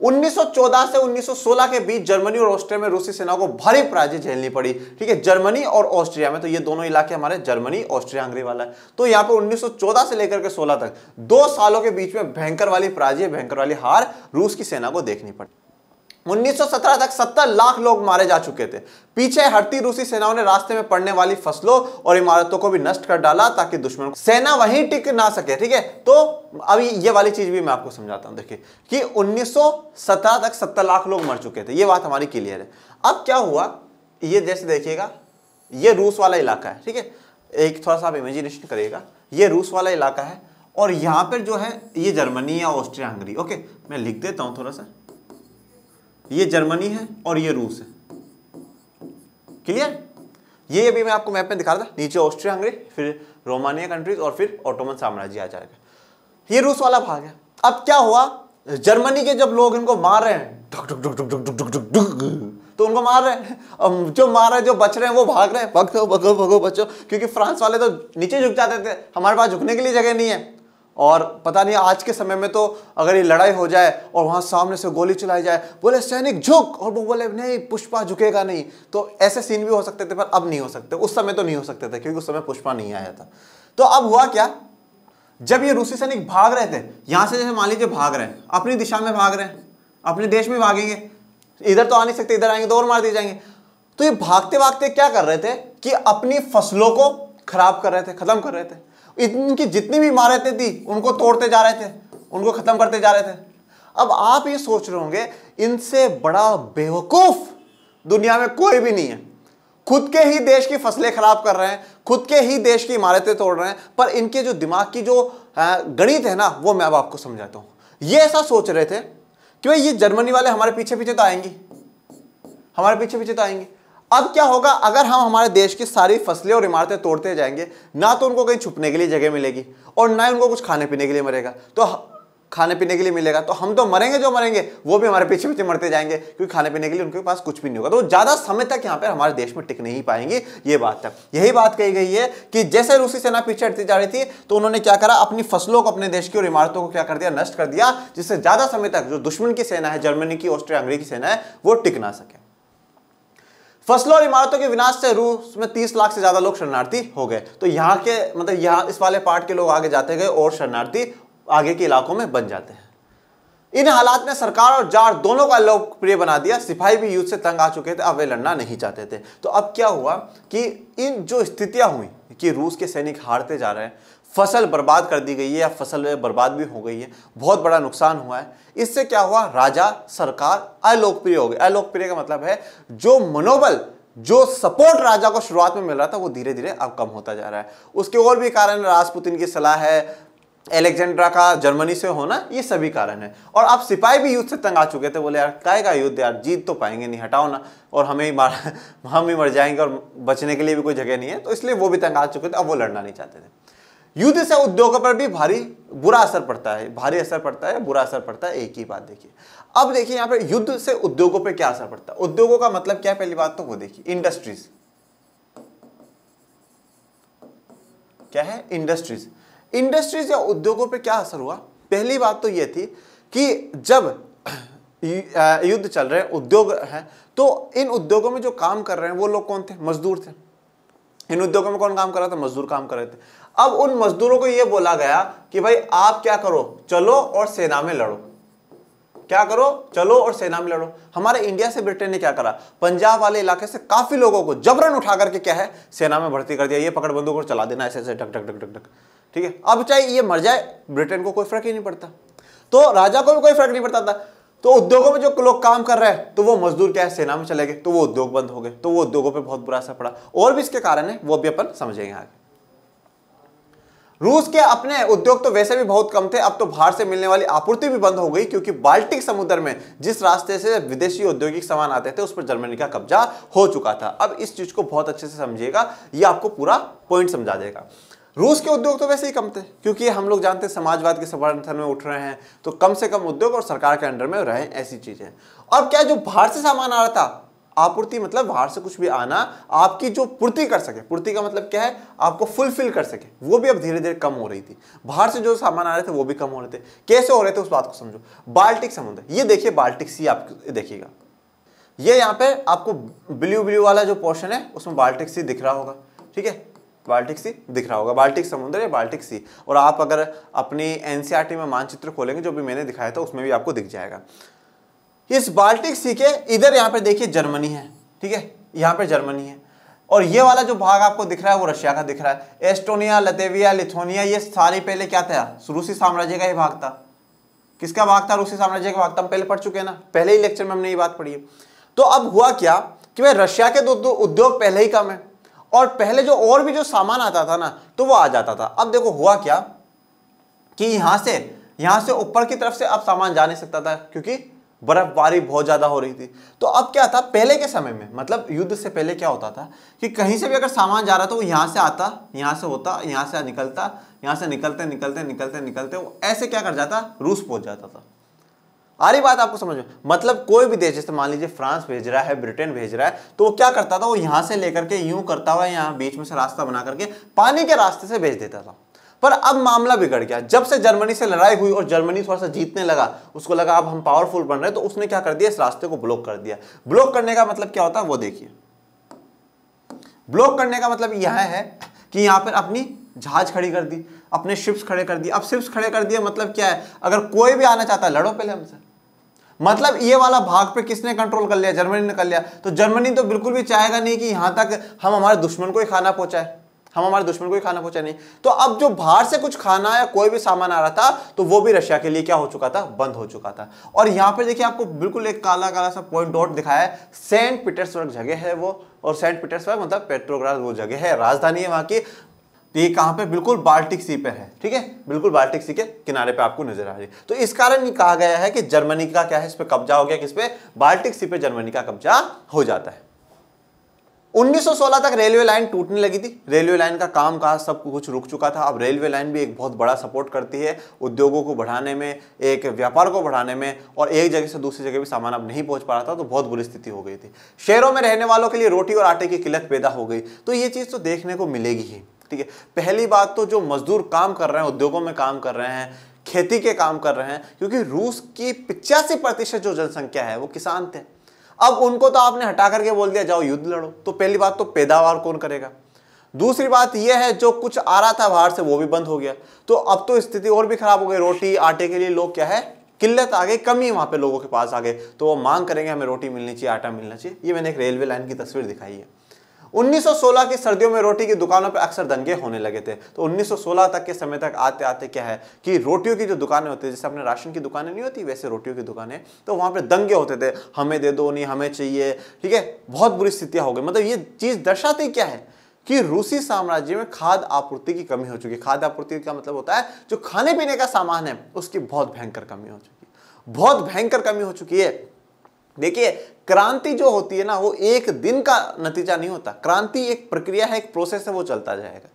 Speaker 1: 1914 से 1916 के बीच जर्मनी और ऑस्ट्रिया में रूसी सेना को भारी पराजय झेलनी पड़ी, ठीक है, जर्मनी और ऑस्ट्रिया में। तो ये दोनों इलाके हमारे जर्मनी ऑस्ट्रिया हंगरी वाला है। तो यहाँ पे 1914 से लेकर के 16 तक 2 सालों के बीच में भयंकर वाली पराजय, भयंकर वाली हार रूस की सेना को देखनी पड़ी। 1917 तक 70 लाख लोग मारे जा चुके थे। पीछे हटती रूसी सेनाओं ने रास्ते में पड़ने वाली फसलों और इमारतों को भी नष्ट कर डाला ताकि दुश्मन सेना वहीं टिक ना सके, ठीक है। तो अभी ये वाली चीज भी मैं आपको समझाता हूं। देखिए कि 1917 तक 70 लाख लोग मर चुके थे, ये बात हमारी क्लियर है। अब क्या हुआ, ये जैसे देखिएगा, ये रूस वाला इलाका है, ठीक है, एक थोड़ा सा आप इमेजिनेशन करिएगा, ये रूस वाला इलाका है और यहां पर जो है ये जर्मनी या ऑस्ट्रिया हंगरी। ओके, मैं लिख देता हूं थोड़ा सा, ये जर्मनी है और ये रूस है, क्लियर। ये अभी मैं आपको मैप में दिखा रहा था, नीचे ऑस्ट्रिया हंगरी, फिर रोमानिया कंट्रीज और फिर ऑटोमन साम्राज्य आ जाएगा। ये रूस वाला भाग है। अब क्या हुआ, जर्मनी के जब लोग इनको मार रहे हैं, डुक डुक डुक डुक डुक डुक डुक डुक, तो उनको मार रहे हैं, अब जो मार रहे हैं, जो बच रहे हैं वो भाग रहे हैं, भगो भगो भगो बचो, क्योंकि फ्रांस वाले तो नीचे झुक जाते थे, हमारे पास झुकने के लिए जगह नहीं है। और पता नहीं आज के समय में तो अगर ये लड़ाई हो जाए और वहां सामने से गोली चलाई जाए, बोले सैनिक झुक, और वो बोले नहीं पुष्पा झुकेगा नहीं, तो ऐसे सीन भी हो सकते थे, पर अब नहीं हो सकते। उस समय तो नहीं हो सकते थे क्योंकि उस समय पुष्पा नहीं आया था। तो अब हुआ क्या, जब ये रूसी सैनिक भाग रहे थे, यहां से जैसे मान लीजिए भाग रहे हैं, अपनी दिशा में भाग रहे हैं, अपने देश में भागेंगे, इधर तो आ नहीं सकते, इधर आएंगे तो और मार दिए जाएंगे। तो ये भागते भागते क्या कर रहे थे कि अपनी फसलों को खराब कर रहे थे, खत्म कर रहे थे। इनकी जितनी भी इमारतें थी उनको तोड़ते जा रहे थे, उनको खत्म करते जा रहे थे। अब आप ये सोच रहे होंगे, इनसे बड़ा बेवकूफ दुनिया में कोई भी नहीं है। खुद के ही देश की फसलें खराब कर रहे हैं, खुद के ही देश की इमारतें तोड़ रहे हैं, पर इनके जो दिमाग की जो गणित है ना, वो मैं अब आपको समझाता हूं। ये ऐसा सोच रहे थे कि भाई ये जर्मनी वाले हमारे पीछे पीछे तो आएंगे, हमारे पीछे पीछे तो आएंगे। अब क्या होगा, अगर हम हमारे देश की सारी फसलें और इमारतें तोड़ते जाएंगे, ना तो उनको कहीं छुपने के लिए जगह मिलेगी और ना ही उनको कुछ खाने पीने के लिए मरेगा, तो खाने पीने के लिए मिलेगा, तो हम तो मरेंगे, जो मरेंगे वो भी हमारे पीछे पीछे मरते जाएंगे, क्योंकि खाने पीने के लिए उनके पास कुछ भी नहीं होगा। तो ज्यादा समय तक यहाँ पे हमारे देश में टिक नहीं पाएंगे। ये बात है, यही बात कही गई है कि जैसे रूसी सेना पीछे हटती जा रही थी, तो उन्होंने क्या करा, अपनी फसलों को, अपने देश की और इमारतों को क्या कर दिया, नष्ट कर दिया, जिससे ज्यादा समय तक जो दुश्मन की सेना है, जर्मनी की, ऑस्ट्रिया हंगरी की सेना है, वो टिक ना सके। फसलों और इमारतों के विनाश से रूस में 30 लाख से ज्यादा लोग शरणार्थी हो गए। तो यहाँ के मतलब यहाँ इस वाले पार्ट के लोग आगे जाते गए और शरणार्थी आगे के इलाकों में बन जाते हैं। इन हालात ने सरकार और जार दोनों को लोकप्रिय बना दिया। सिपाही भी युद्ध से तंग आ चुके थे, अब वे लड़ना नहीं चाहते थे। तो अब क्या हुआ कि इन जो स्थितियां हुई कि रूस के सैनिक हारते जा रहे हैं, फसल बर्बाद कर दी गई है या फसल बर्बाद भी हो गई है, बहुत बड़ा नुकसान हुआ है। इससे क्या हुआ, राजा, सरकार अलोकप्रिय हो गए। अलोकप्रिय का मतलब है जो मनोबल, जो सपोर्ट राजा को शुरुआत में मिल रहा था, वो धीरे धीरे अब कम होता जा रहा है। उसके और भी कारण, रासपुतिन की सलाह है, अलेक्जेंड्रा का जर्मनी से होना, ये सभी कारण है। और अब सिपाही भी युद्ध से तंग आ चुके थे, बोले यार काय का युद्ध यार, जीत तो पाएंगे नहीं, हटाओ ना, और हम ही मर जाएंगे और बचने के लिए भी कोई जगह नहीं है। तो इसलिए वो भी तंग आ चुके थे, अब वो लड़ना नहीं चाहते थे। युद्ध से उद्योगों पर भी भारी बुरा असर पड़ता है, भारी असर पड़ता है, बुरा असर पड़ता है, एक ही बात देखिए। अब देखिए यहाँ पे युद्ध से उद्योगों पे क्या असर पड़ता है। उद्योगों का मतलब क्या है, पहली बात तो वो देखिए, इंडस्ट्रीज क्या है, इंडस्ट्रीज। इंडस्ट्रीज या उद्योगों पे क्या असर हुआ, पहली बात तो ये थी कि जब युद्ध चल रहे हैं, उद्योग है, तो इन उद्योगों में जो काम कर रहे हैं वो लोग कौन थे? मजदूर थे। इन उद्योगों में कौन काम कर रहा था? मजदूर काम कर रहे थे। अब उन मजदूरों को यह बोला गया कि भाई आप क्या करो, चलो और सेना में लड़ो। क्या करो? चलो और सेना में लड़ो। हमारे इंडिया से ब्रिटेन ने क्या करा? पंजाब वाले इलाके से काफी लोगों को जबरन उठा करके क्या है, सेना में भर्ती कर दिया। ये पकड़ बंदूक और चला देना ऐसे ऐसे, ढक ढक ढक ढक ढक। ठीक है, अब चाहे ये मर जाए, ब्रिटेन को कोई फर्क ही नहीं पड़ता, तो राजा को भी कोई फर्क नहीं पड़ता था। तो उद्योगों में जो लोग काम कर रहे हैं, तो वो मजदूर क्या है, सेना में चले गए, तो वो उद्योग बंद हो गए, तो वो उद्योगों पे बहुत बुरा असर पड़ा। और भी इसके कारण है, वो भी अपन समझेंगे आगे। रूस के अपने उद्योग तो वैसे भी बहुत कम थे, अब तो बाहर से मिलने वाली आपूर्ति भी बंद हो गई, क्योंकि बाल्टिक समुद्र में जिस रास्ते से विदेशी औद्योगिक सामान आते थे उस पर जर्मनी का कब्जा हो चुका था। अब इस चीज को बहुत अच्छे से समझिएगा, ये आपको पूरा पॉइंट समझा देगा। रूस के उद्योग तो वैसे ही कम थे, क्योंकि हम लोग जानते हैं समाजवाद के समर्थन में उठ रहे हैं, तो कम से कम उद्योग और सरकार के अंडर में रहे, ऐसी चीजें। अब क्या, जो बाहर से सामान आ रहा था, आपूर्ति मतलब बाहर से कुछ भी आना, आपकी जो पूर्ति कर सके, पूर्ति का मतलब क्या है, आपको फुलफिल कर सके, वो भी अब धीरे धीरे कम हो रही थी। बाहर से जो सामान आ रहे थे वो भी कम हो रहे थे। कैसे हो रहे थे उस बात को समझो। बाल्टिक समुद्र, ये देखिए बाल्टिक सी, आप देखिएगा, ये यहाँ पे आपको ब्लू ब्लू वाला जो पोर्शन है उसमें बाल्टिक सी दिख रहा होगा। ठीक है, बाल्टिक सी दिख रहा होगा, बाल्टिक समुद्र या बाल्टिक सी। और आप अगर अपनी एनसीईआरटी में मानचित्र खोलेंगे, जो भी मैंने दिखाया था, उसमें भी आपको दिख जाएगा। इस बाल्टिक सी के इधर यहाँ पे देखिए जर्मनी है। ठीक है, यहाँ पे जर्मनी है, और ये वाला जो भाग आपको दिख रहा है वो रशिया का दिख रहा है। एस्टोनिया, लतेविया, लिथुआनिया, ये सारी पहले क्या था, रूसी साम्राज्य का ही भाग था। किसका भाग था? रूसी साम्राज्य का भाग था। हम पहले पढ़ चुके हैं ना, पहले ही लेक्चर में हमने ये बात पढ़ी है। तो अब हुआ क्या कि भाई रशिया के दो उद्योग पहले ही कम है, और पहले जो और भी जो सामान आता था ना, तो वो आ जाता था। अब देखो हुआ क्या कि यहां से ऊपर की तरफ से अब सामान जा नहीं सकता था, क्योंकि बर्फबारी बहुत ज्यादा हो रही थी। तो अब क्या था, पहले के समय में, मतलब युद्ध से पहले क्या होता था कि कहीं से भी अगर सामान जा रहा था, वो यहां से आता, यहां से होता, यहां से निकलता, यहां से निकलते निकलते निकलते निकलते वो ऐसे क्या कर जाता, रूस पहुंच जाता था। आ रही बात आपको समझ में? मतलब कोई भी देश, जैसे मान लीजिए फ्रांस भेज रहा है, ब्रिटेन भेज रहा है, तो वो क्या करता था, वो यहां से लेकर के यूं करता हुआ यहाँ बीच में से रास्ता बना करके पानी के रास्ते से भेज देता था। पर अब मामला बिगड़ गया, जब से जर्मनी से लड़ाई हुई और जर्मनी थोड़ा सा जीतने लगा, उसको लगा अब हम पावरफुल बन रहे हैं, तो उसने क्या कर दिया, इस रास्ते को ब्लॉक कर दिया। ब्लॉक करने का मतलब क्या होता है वो देखिए। ब्लॉक करने का मतलब यह है कि यहां पर अपनी जहाज खड़ी कर दी, अपने शिप्स खड़े कर दिए। अब शिप्स खड़े कर दिए मतलब क्या है, अगर कोई भी आना चाहता है, लड़ो पहले हमसे। मतलब ये वाला भाग पे किसने कंट्रोल कर लिया, जर्मनी ने कर लिया। तो जर्मनी तो बिल्कुल भी चाहेगा नहीं कि यहां तक हम हमारे दुश्मन को ही खाना पहुंचाए, नहीं। तो अब जो बाहर से कुछ खाना या कोई भी सामान आ रहा था, तो वो भी रशिया के लिए क्या हो चुका था, बंद हो चुका था। और यहां पर देखिए आपको बिल्कुल एक काला काला सा पॉइंट डॉट दिखाया है, सेंट पीटर्सबर्ग जगह है वो, और सेंट पीटर्सबर्ग मतलब पेट्रोग्राद वो जगह है, राजधानी है वहां की। ये कहां पे, बिल्कुल बाल्टिक सी पे है। ठीक है, बिल्कुल बाल्टिक सी के किनारे पे आपको नजर आ रही है। तो इस कारण ये कहा गया है कि जर्मनी का क्या है, इस पे कब्जा हो गया, किस पे, बाल्टिक सी पे जर्मनी का कब्जा हो जाता है। 1916 तक रेलवे लाइन टूटने लगी थी, रेलवे लाइन का काम काज सब कुछ रुक चुका था। अब रेलवे लाइन भी एक बहुत बड़ा सपोर्ट करती है उद्योगों को बढ़ाने में, एक व्यापार को बढ़ाने में, और एक जगह से दूसरी जगह भी सामान अब नहीं पहुंच पा रहा था, तो बहुत बुरी स्थिति हो गई थी। शहरों में रहने वालों के लिए रोटी और आटे की किल्लत पैदा हो गई। तो ये चीज तो देखने को मिलेगी ही। ठीक है, पहली बात तो जो मजदूर काम कर रहे हैं, उद्योगों में काम कर रहे हैं, खेती के काम कर रहे हैं, क्योंकि रूस की 85% जो जनसंख्या है वो किसान थे। अब उनको तो आपने हटा करके बोल दिया जाओ युद्ध लड़ो, तो पहली बात तो पैदावार कौन करेगा। दूसरी बात यह है, जो कुछ आ रहा था बाहर से वो भी बंद हो गया, तो अब तो स्थिति और भी खराब हो गई। रोटी आटे के लिए लोग क्या है, किल्लत आ गई, कमी वहां पे लोगों के पास आ गए, तो वो मांग करेंगे हमें रोटी मिलनी चाहिए, आटा मिलना चाहिए। ये मैंने एक रेलवे लाइन की तस्वीर दिखाई है। 1916 की सर्दियों में रोटी की दुकानों पर अक्सर दंगे होने लगे थे। तो 1916 तक के समय तक आते आते क्या है कि रोटियों की जो दुकानें होती है, जैसे अपने राशन की दुकानें नहीं होती, वैसे रोटियों की दुकानें, तो वहां पे दंगे होते थे, हमें दे दो, नहीं हमें चाहिए। ठीक है, बहुत बुरी स्थितियां हो गई। मतलब ये चीज दर्शाती क्या है कि रूसी साम्राज्य में खाद्य आपूर्ति की कमी हो चुकी है। खाद्य आपूर्ति का मतलब होता है जो खाने पीने का सामान है उसकी बहुत भयंकर कमी हो चुकी है, बहुत भयंकर कमी हो चुकी है। देखिए, क्रांति जो होती है ना, वो एक दिन का नतीजा नहीं होता। क्रांति एक प्रक्रिया है, एक प्रोसेस है, वो चलता जाएगा।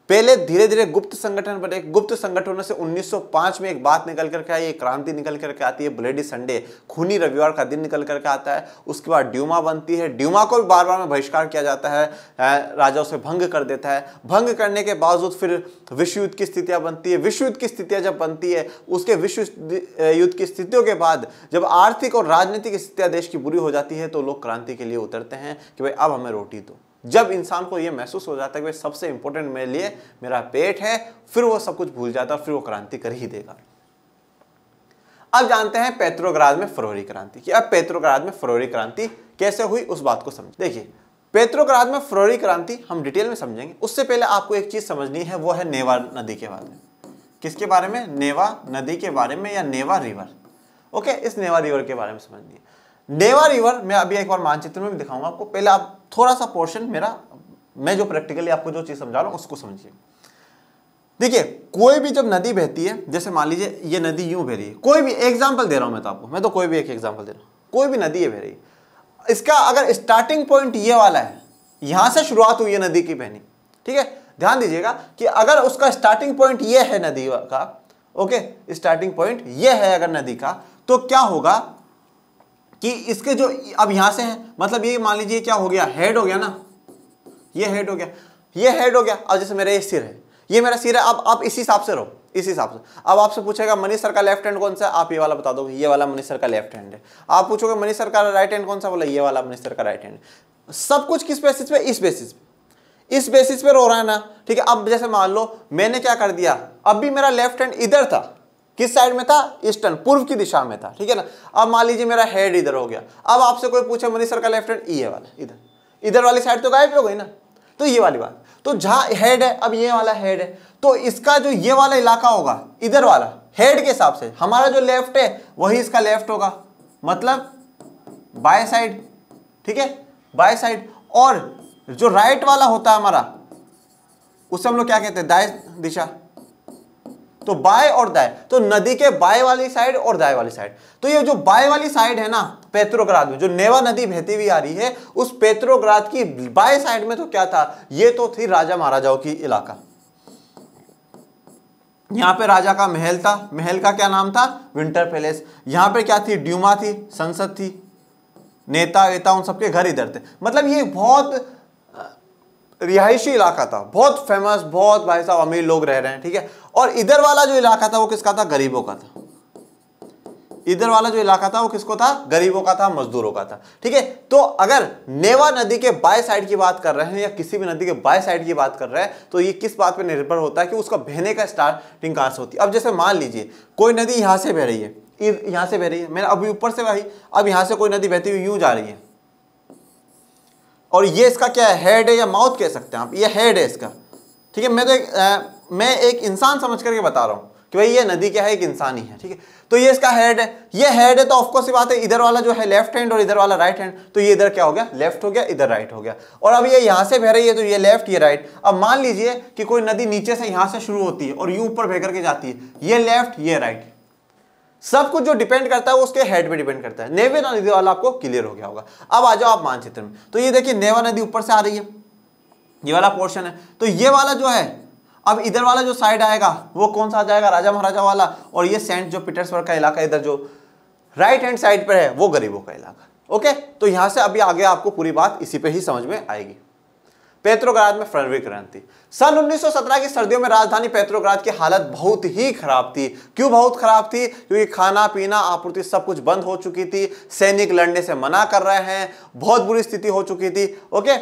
Speaker 1: पहले धीरे धीरे गुप्त संगठन बने। गुप्त संगठनों से 1905 में एक बात निकल करके आई, एक क्रांति निकल करके आती है, ब्लडी संडे, खूनी रविवार का दिन निकल करके आता है। उसके बाद ड्यूमा बनती है। ड्यूमा को भी बार बार में बहिष्कार किया जाता है, राजा उसे भंग कर देता है। भंग करने के बावजूद फिर विश्व युद्ध की स्थितियां बनती है। विश्व युद्ध की स्थितियां जब बनती है, उसके विश्व युद्ध की स्थितियों के बाद जब आर्थिक और राजनीतिक स्थितियां देश की बुरी हो जाती है, तो लोग क्रांति के लिए उतरते हैं कि भाई अब हमें रोटी दो। जब इंसान को यह महसूस हो जाता है कि सबसे इंपॉर्टेंट मेरे लिए मेरा पेट है, फिर वो सब कुछ भूल जाता है, फिर वो क्रांति कर ही देगा। अब जानते हैं पेट्रोग्राद में फरवरी क्रांति की। अब पेट्रोग्राद में फरवरी क्रांति कैसे हुई उस बात को समझ। देखिए, पेट्रोग्राद में फरवरी क्रांति हम डिटेल में समझेंगे। उससे पहले आपको एक चीज समझनी है, वो है नेवा नदी के बारे में। किसके बारे में? नेवा नदी के बारे में, या नेवा रिवर। ओके, इस नेवा रिवर के बारे में समझनी है। नेवा रिवर मैं अभी एक बार मानचित्र में भी दिखाऊंगा आपको। पहले आप थोड़ा सा पोर्शन मैं जो प्रैक्टिकली आपको जो चीज समझा रहा हूं उसको समझिए। देखिए, कोई भी जब नदी बहती है, जैसे मान लीजिए ये नदी यूं बह रही है, कोई भी एग्जांपल दे रहा हूं मैं तो आपको, मैं तो कोई भी एक एग्जांपल दे रहा हूं। कोई भी नदी है बह रही है, इसका अगर स्टार्टिंग पॉइंट ये वाला है, यहां से शुरुआत हुई है नदी की बहनी, ठीक है। ध्यान दीजिएगा कि अगर उसका स्टार्टिंग पॉइंट ये है नदी का, ओके, स्टार्टिंग पॉइंट ये है अगर नदी का, तो क्या होगा कि इसके जो अब यहां से है, मतलब ये मान लीजिए क्या हो गया, हेड हो गया ना, ये हेड हो गया, ये हेड हो गया। अब जैसे मेरा ये सिर है, ये मेरा सिर है। अब आप इसी हिसाब से रहो, इस हिसाब से। अब आपसे पूछेगा मनीष सर का लेफ्ट हैंड कौन सा है, आप ये वाला बता दोगे, ये वाला मनीष सर का लेफ्ट हैंड है। आप पूछोगे मनीष सर का राइट हैंड कौन सा, बोला ये वाला मनीष सर का राइट हैंड। सब कुछ किस बेसिस पे? इस बेसिस पे, इस बेसिस पे रो रहा है ना, ठीक है। अब जैसे मान लो मैंने क्या कर दिया, अब भी मेरा लेफ्ट हैंड इधर था, किस साइड में था? ईस्टर्न, पूर्व की दिशा में था, ठीक है ना। अब मान लीजिए मेरा हेड इधर हो गया। अब आपसे कोई पूछे मनीष सर का लेफ्ट हैंड, ये वाला इधर, इधर वाली साइड तो गायब हो गई ना, तो ये वाली बात। तो जहां हेड है, अब ये वाला हेड है, तो इसका जो ये वाला इलाका होगा, इधर वाला हेड के हिसाब से हमारा जो लेफ्ट है वही इसका लेफ्ट होगा, मतलब बाय साइड, ठीक है, बाय साइड। और जो राइट वाला होता है हमारा, उसे हम लोग क्या कहते हैं? दाएं दिशा। तो बाय और दाएं, तो नदी के बाय वाली साइड और दाएं वाली साइड। तो ये जो बाय वाली साइड है ना पेट्रोग्राद में, जो नेवा नदी बहती हुई आ रही है, उस पेट्रोग्राद की बाय साइड में तो क्या था? ये तो थी राजा महाराजाओं की इलाका। यहां पे राजा का महल था, महल का क्या नाम था? Winter palace. यहां पे क्या थी? ड्यूमा थी, संसद थी, नेता वेता उन सबके घर इधर थे। मतलब ये बहुत रिहायशी इलाका था, बहुत फेमस, बहुत भाई साहब अमीर लोग रह रहे हैं, ठीक है। और इधर वाला जो इलाका था वो किसका था? गरीबों का था। इधर वाला जो इलाका था वो किसको था? गरीबों का था, मजदूरों का था, ठीक है। तो अगर नेवा नदी के बाय साइड की बात कर रहे हैं या किसी भी नदी के बाय साइड की बात कर रहे हैं, तो ये किस बात पे निर्भर होता है कि उसका बहने का स्टार्टिंग कहां से होती है। अब जैसे मान लीजिए कोई नदी यहां से बह रही है, यहां से बह रही है, मैंने अभी ऊपर से बही, अब यहां से कोई नदी बहती हुई यूं जा रही है, और ये इसका क्या है? हेड है या माउथ कह सकते हैं आप, ये हेड है इसका, ठीक है। मैं एक इंसान समझ करके बता रहा हूं कि भाई ये नदी क्या है? एक इंसान ही है, ठीक है। तो ये इसका हेड है, ये हेड है, तो ऑफकोर्स बात है, इधर वाला जो है लेफ्ट हैंड और इधर वाला राइट हैंड, तो ये इधर क्या हो गया? लेफ्ट हो गया, इधर राइट हो गया। और अब ये यहां से बह रही है, तो ये लेफ्ट, ये राइट। अब मान लीजिए कि कोई नदी नीचे से यहां से शुरू होती है और यूं ऊपर बह करके जाती है, ये लेफ्ट, ये राइट। सब कुछ जो डिपेंड करता है वो उसके हेड पे डिपेंड करता है। नेवा नदी वाला आपको क्लियर हो गया होगा। अब आ जाओ आप मानचित्र में, तो ये देखिए नेवा नदी ऊपर से आ रही है, ये वाला पोर्शन है। तो ये वाला जो है, अब इधर वाला जो साइड आएगा वो कौन सा आ जाएगा? राजा महाराजा वाला। और ये सेंट जो पीटर्सबर्ग का इलाका इधर जो राइट हैंड साइड पर है वो गरीबों का इलाका। ओके, तो यहां से अभी आगे आपको पूरी बात इसी पे ही समझ में आएगी। पेट्रोग्राद में फरवरी क्रांति। सन 1917 की सर्दियों में राजधानी पेट्रोग्राद की हालत बहुत ही खराब थी। क्यों बहुत खराब थी? क्योंकि खाना पीना आपूर्ति सब कुछ बंद हो चुकी थी, सैनिक लड़ने से मना कर रहे हैं, बहुत बुरी स्थिति हो चुकी थी। ओके,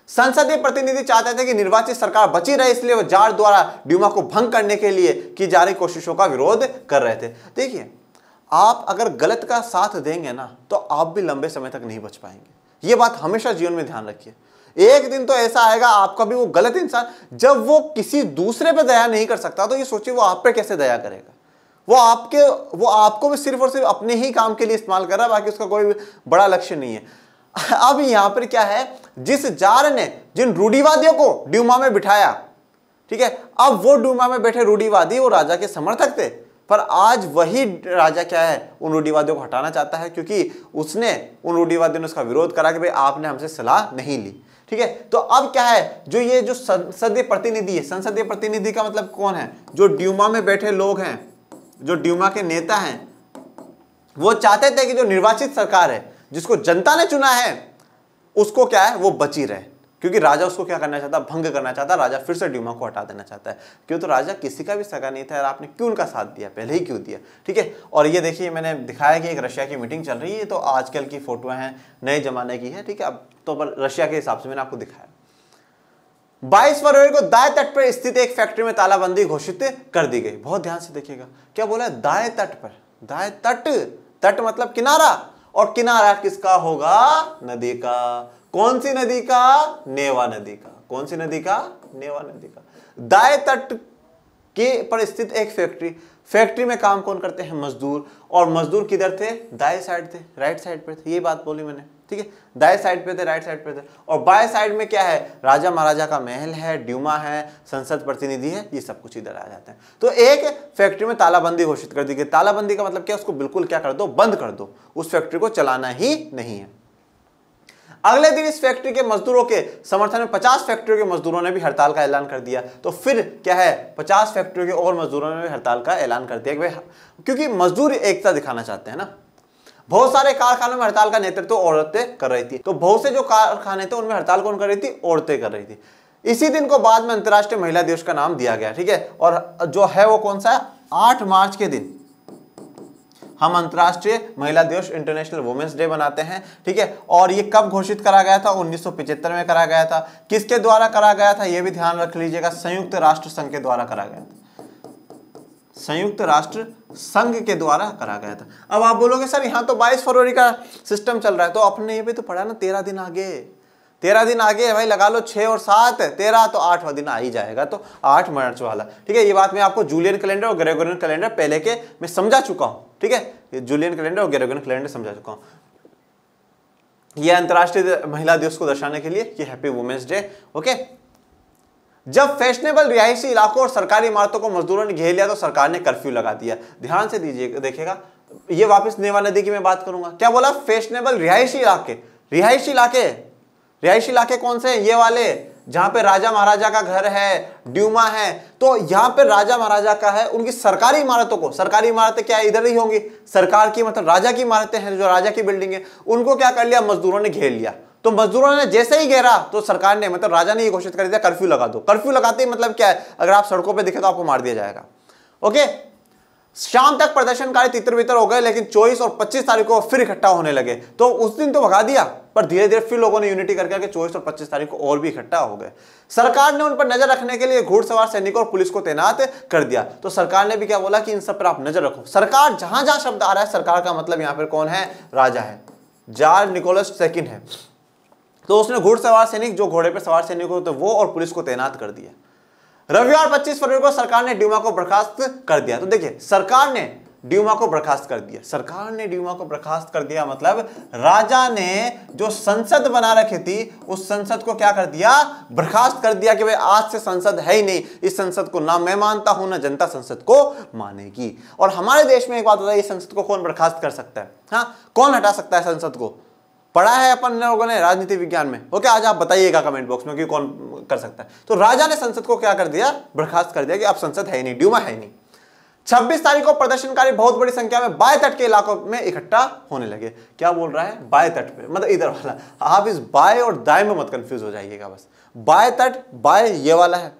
Speaker 1: संसदीय प्रतिनिधि चाहते थे कि निर्वाचित सरकार बची रहे, इसलिए वो जार द्वारा ड्यूमा को भंग करने के लिए की जा रही कोशिशों का विरोध कर रहे थे। देखिए, आप अगर गलत का साथ देंगे ना तो आप भी लंबे समय तक नहीं बच पाएंगे। ये बात हमेशा जीवन में ध्यान रखिए। एक दिन तो ऐसा आएगा आपका भी वो गलत इंसान, जब वो किसी दूसरे पे दया नहीं कर सकता, तो ये सोचिए वो आप पे कैसे दया करेगा। वो आपको भी सिर्फ और सिर्फ अपने ही काम के लिए इस्तेमाल कर रहा है, बाकी उसका कोई बड़ा लक्ष्य नहीं है। अब यहां पर क्या है, जिस जार ने जिन रूढ़िवादियों को ड्यूमा में बिठाया, ठीक है, अब वो ड्यूमा में बैठे रूढ़िवादी वो राजा के समर्थक थे, पर आज वही राजा क्या है, उन रूढ़िवादियों को हटाना चाहता है, क्योंकि उसने उन रूढ़िवादियों ने उसका विरोध करा कि भाई आपने हमसे सलाह नहीं ली। ठीक है। तो अब क्या है, जो ये जो संसदीय प्रतिनिधि है, संसदीय प्रतिनिधि का मतलब कौन है, जो ड्यूमा में बैठे लोग हैं, जो ड्यूमा के नेता हैं, वो चाहते थे कि जो निर्वाचित सरकार है, जिसको जनता ने चुना है, उसको क्या है, वो बची रहे, क्योंकि राजा उसको क्या करना चाहता, भंग करना चाहता, राजा फिर से ड्यूमा को हटा देना चाहता है। क्यों, तो राजा किसी का भी सगा नहीं था, आपने क्यों उनका साथ दिया, पहले ही क्यों दिया, ठीक है। और ये देखिए मैंने दिखाया कि एक रशिया की मीटिंग चल रही है, तो आजकल की फोटो हैं, नए जमाने की है, ठीक है। अब तो रशिया के हिसाब से मैंने आपको दिखाया। 22 फरवरी को दाएं तट पर स्थित एक फैक्ट्री में तालाबंदी घोषित कर दी गई। बहुत ध्यान से देखिएगा, क्या बोला है, दाएं तट पर, दाएं तट, तट मतलब किनारा, और किनारा किसका होगा, नदी का। कौन सी नदी का, नेवा नदी का। कौन सी नदी का, नेवा नदी का। दाएं तट के पर स्थित एक फैक्ट्री, फैक्ट्री में काम कौन करते हैं, मजदूर, और मजदूर किधर थे, दाएं साइड थे, राइट साइड पे थे, ये बात बोली मैंने, ठीक है। दाएं साइड पे थे, राइट साइड पे थे, और बाएं साइड में क्या है, राजा महाराजा का महल है, ड्यूमा है, संसद प्रतिनिधि है, ये सब कुछ इधर आ जाते हैं। तो एक फैक्ट्री में तालाबंदी घोषित कर दी गई। तालाबंदी का मतलब क्या, उसको बिल्कुल क्या कर दो, बंद कर दो, उस फैक्ट्री को चलाना ही नहीं है। अगले दिन इस फैक्ट्री के मजदूरों के समर्थन में 50 फैक्ट्रियों के मजदूरों ने भी हड़ताल का ऐलान कर दिया। तो फिर क्या है, 50 फैक्ट्रियों के और मजदूरों ने भी हड़ताल का ऐलान कर दिया, क्योंकि मजदूर एकता दिखाना चाहते हैं ना। बहुत सारे कारखानों में हड़ताल का नेतृत्व औरतें कर रही थी, तो बहुत से जो कारखाने थे उनमें हड़ताल कौन कर रही थी, औरतें कर रही थी। इसी दिन को बाद में अंतर्राष्ट्रीय महिला दिवस का नाम दिया गया, ठीक है। और जो है वो कौन सा है, 8 मार्च के दिन हम अंतर्राष्ट्रीय महिला दिवस, इंटरनेशनल वुमेन्स डे मनाते हैं, ठीक है। और ये कब घोषित करा गया था, 1975 में करा गया था। किसके द्वारा करा गया था, ये भी ध्यान रख लीजिएगा, संयुक्त राष्ट्र संघ के द्वारा करा गया था, संयुक्त राष्ट्र संघ के द्वारा करा गया था। अब आप बोलोगे सर यहाँ तो 22 फरवरी का सिस्टम चल रहा है, तो अपने ये भी तो पढ़ा ना, 13 दिन आगे, 13 दिन आगे भाई, लगा लो 6 और 7 13, तो 8वां दिन आ ही जाएगा, तो 8 मार्च वाला, ठीक है। ये बात मैं आपको जूलियन कैलेंडर और ग्रेगोरियन कैलेंडर पहले के मैं समझा चुका हूं, ठीक है। ये जूलियन कैलेंडर और ग्रेगोरियन कैलेंडर समझा चुका हूं। ये अंतर्राष्ट्रीय महिला दिवस को दर्शाने के लिए ये हैप्पी वुमेन्स डे, ओके। जब फैशनेबल रिहायशी इलाकों और सरकारी इमारतों को मजदूरों ने घेर लिया तो सरकार ने कर्फ्यू लगा दिया। ध्यान से दीजिए, देखिएगा, ये वापस नेवा नदी की मैं बात करूंगा। क्या बोला, फैशनेबल रिहायशी इलाके, रिहायशी इलाके, रिहायशी इलाके कौन से हैं, ये वाले जहां पे राजा महाराजा का घर है, ड्यूमा है। तो यहां पे राजा महाराजा का है, उनकी सरकारी इमारतों को, सरकारी इमारतें क्या इधर ही होंगी, सरकार की मतलब राजा की इमारतें हैं, जो राजा की बिल्डिंग है, उनको क्या कर लिया, मजदूरों ने घेर लिया। तो मजदूरों ने जैसे ही घेरा तो सरकार ने मतलब राजा ने ये घोषित कर दिया, कर्फ्यू लगा दो। कर्फ्यू लगाते ही मतलब क्या है, अगर आप सड़कों पे दिखे तो आपको मार दिया जाएगा, ओके। शाम तक प्रदर्शनकारी तितर बितर हो गए, लेकिन 24 और 25 तारीख को फिर इकट्ठा होने लगे। तो उस दिन तो भगा दिया, पर धीरे धीरे फिर लोगों ने यूनिटी करके 24 और 25 तारीख को और भी इकट्ठा हो गए। सरकार ने उन पर नजर रखने के लिए घुड़सवार सैनिकों और पुलिस को तैनात कर दिया। तो सरकार ने भी क्या बोला कि इन सब पर आप नजर रखो। सरकार, जहां जहां शब्द आ रहा है सरकार का मतलब यहाँ पर कौन है, राजा है, जार निकोलस सेकंड है। तो उसने घुड़सवार सैनिक, जो घोड़े पर सवार सैनिक होते वो, और पुलिस को तैनात कर दिया। रविवार 25 फरवरी को सरकार ने ड्यूमा को बर्खास्त कर दिया। तो देखिए, सरकार ने ड्यूमा को बर्खास्त कर दिया, सरकार ने ड्यूमा को बर्खास्त कर दिया, मतलब राजा ने जो संसद बना रखी थी उस संसद को क्या कर दिया, बर्खास्त कर दिया कि भाई आज से संसद है ही नहीं, इस संसद को ना मैं मानता हूं ना जनता संसद को मानेगी। और हमारे देश में एक बात होता है, इस संसद को कौन बर्खास्त कर सकता है, हाँ, कौन हटा सकता है संसद को, पढ़ा है अपन लोगों ने राजनीति विज्ञान में, ओके। आज आप बताइएगा कमेंट बॉक्स में कि कौन कर सकता है। तो राजा ने संसद को क्या कर दिया, बर्खास्त कर दिया कि अब संसद है ही नहीं, ड्यूमा है ही नहीं। 26 तारीख को प्रदर्शनकारी बहुत बड़ी संख्या में बाएं तट के इलाकों में इकट्ठा होने लगे। क्या बोल रहा है, बाएं तट पे, मतलब इधर वाला। आप इस बाएं और दाएं में मत कंफ्यूज हो जाइएगा, बस बाएं तट, बाएं ये वाला है,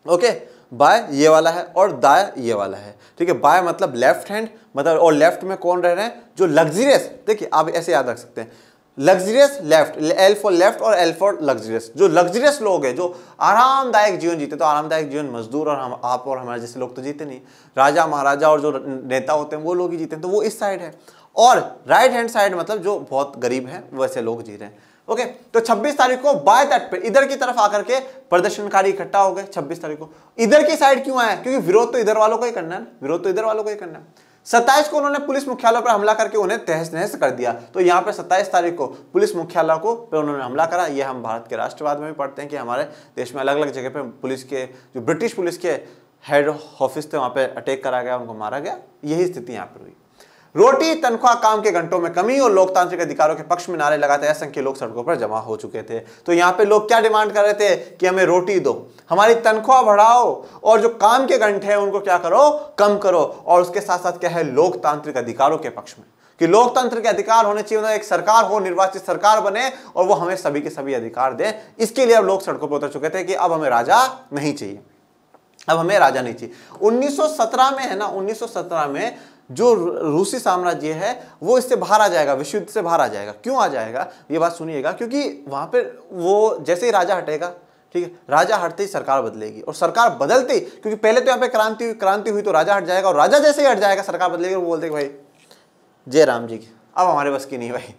Speaker 1: ओके, बाएं ये वाला है और दाएं ये वाला है, ठीक है। बाएं मतलब लेफ्ट हैंड, मतलब, और लेफ्ट में कौन रह रहे हैं, जो लग्जरियस, देखिए आप ऐसे याद रख सकते हैं, luxurious left, L for left और एल फॉर लग्जरियस, जो लग्जरियस लोग हैं, जो आरामदायक जीवन जीते। तो आरामदायक जीवन मजदूर और हम, आप और हमारे जैसे लोग तो जीते नहीं, राजा महाराजा और जो नेता होते हैं वो लोग ही जीते हैं, तो वो इस साइड है। और राइट हैंड साइड मतलब जो बहुत गरीब है वैसे लोग जी रहे हैं, ओके। तो 26 तारीख को बाएं तट पे इधर की तरफ आकर के प्रदर्शनकारी इकट्ठा हो गए। 26 तारीख को इधर की साइड क्यों आए, क्योंकि विरोध तो इधर वालों को ही करना है, विरोध तो इधर वालों को ही करना है। 27 को उन्होंने पुलिस मुख्यालय पर हमला करके उन्हें तहस नहस कर दिया। तो यहाँ पे 27 तारीख को पुलिस मुख्यालय को पे उन्होंने हमला करा। ये हम भारत के राष्ट्रवाद में भी पढ़ते हैं कि हमारे देश में अलग अलग जगह पे पुलिस के, जो ब्रिटिश पुलिस के हेड ऑफिस थे, वहाँ पे अटैक करा गया, उनको मारा गया। यही स्थिति यहाँ पर हुई। रोटी, तनख्वाह, काम के घंटों में कमी और लोकतांत्रिक अधिकारों के पक्ष में नारे लगाते असंख्य लोग सड़कों पर जमा हो चुके थे। तो यहाँ पे लोग क्या डिमांड कर रहे थे कि हमें रोटी दो, हमारी तनख्वाह बढ़ाओ और जो काम के घंटे हैं उनको क्या करो, कम करो। और उसके साथ साथ क्या है, लोकतांत्रिक अधिकारों के पक्ष में कि लोकतंत्र के अधिकार होने चाहिए, मतलब एक सरकार हो, निर्वाचित सरकार बने और वो हमें सभी के सभी अधिकार दे। इसके लिए अब लोग सड़कों पर उतर चुके थे कि अब हमें राजा नहीं चाहिए, अब हमें राजा नहीं चाहिए। 1917 में है ना, 1917 में जो रूसी साम्राज्य है वो इससे बाहर आ जाएगा, विश्व युद्ध से बाहर आ जाएगा। क्यों आ जाएगा ये बात सुनिएगा, क्योंकि वहां पर वो जैसे ही राजा हटेगा, ठीक है, राजा हटते ही सरकार बदलेगी और सरकार बदलते ही, क्योंकि पहले तो यहाँ पे क्रांति हुई तो राजा हट जाएगा और राजा जैसे ही हट जाएगा सरकार बदलेगी और वो बोलते भाई जय राम जी की, अब हमारे बस की नहीं भाई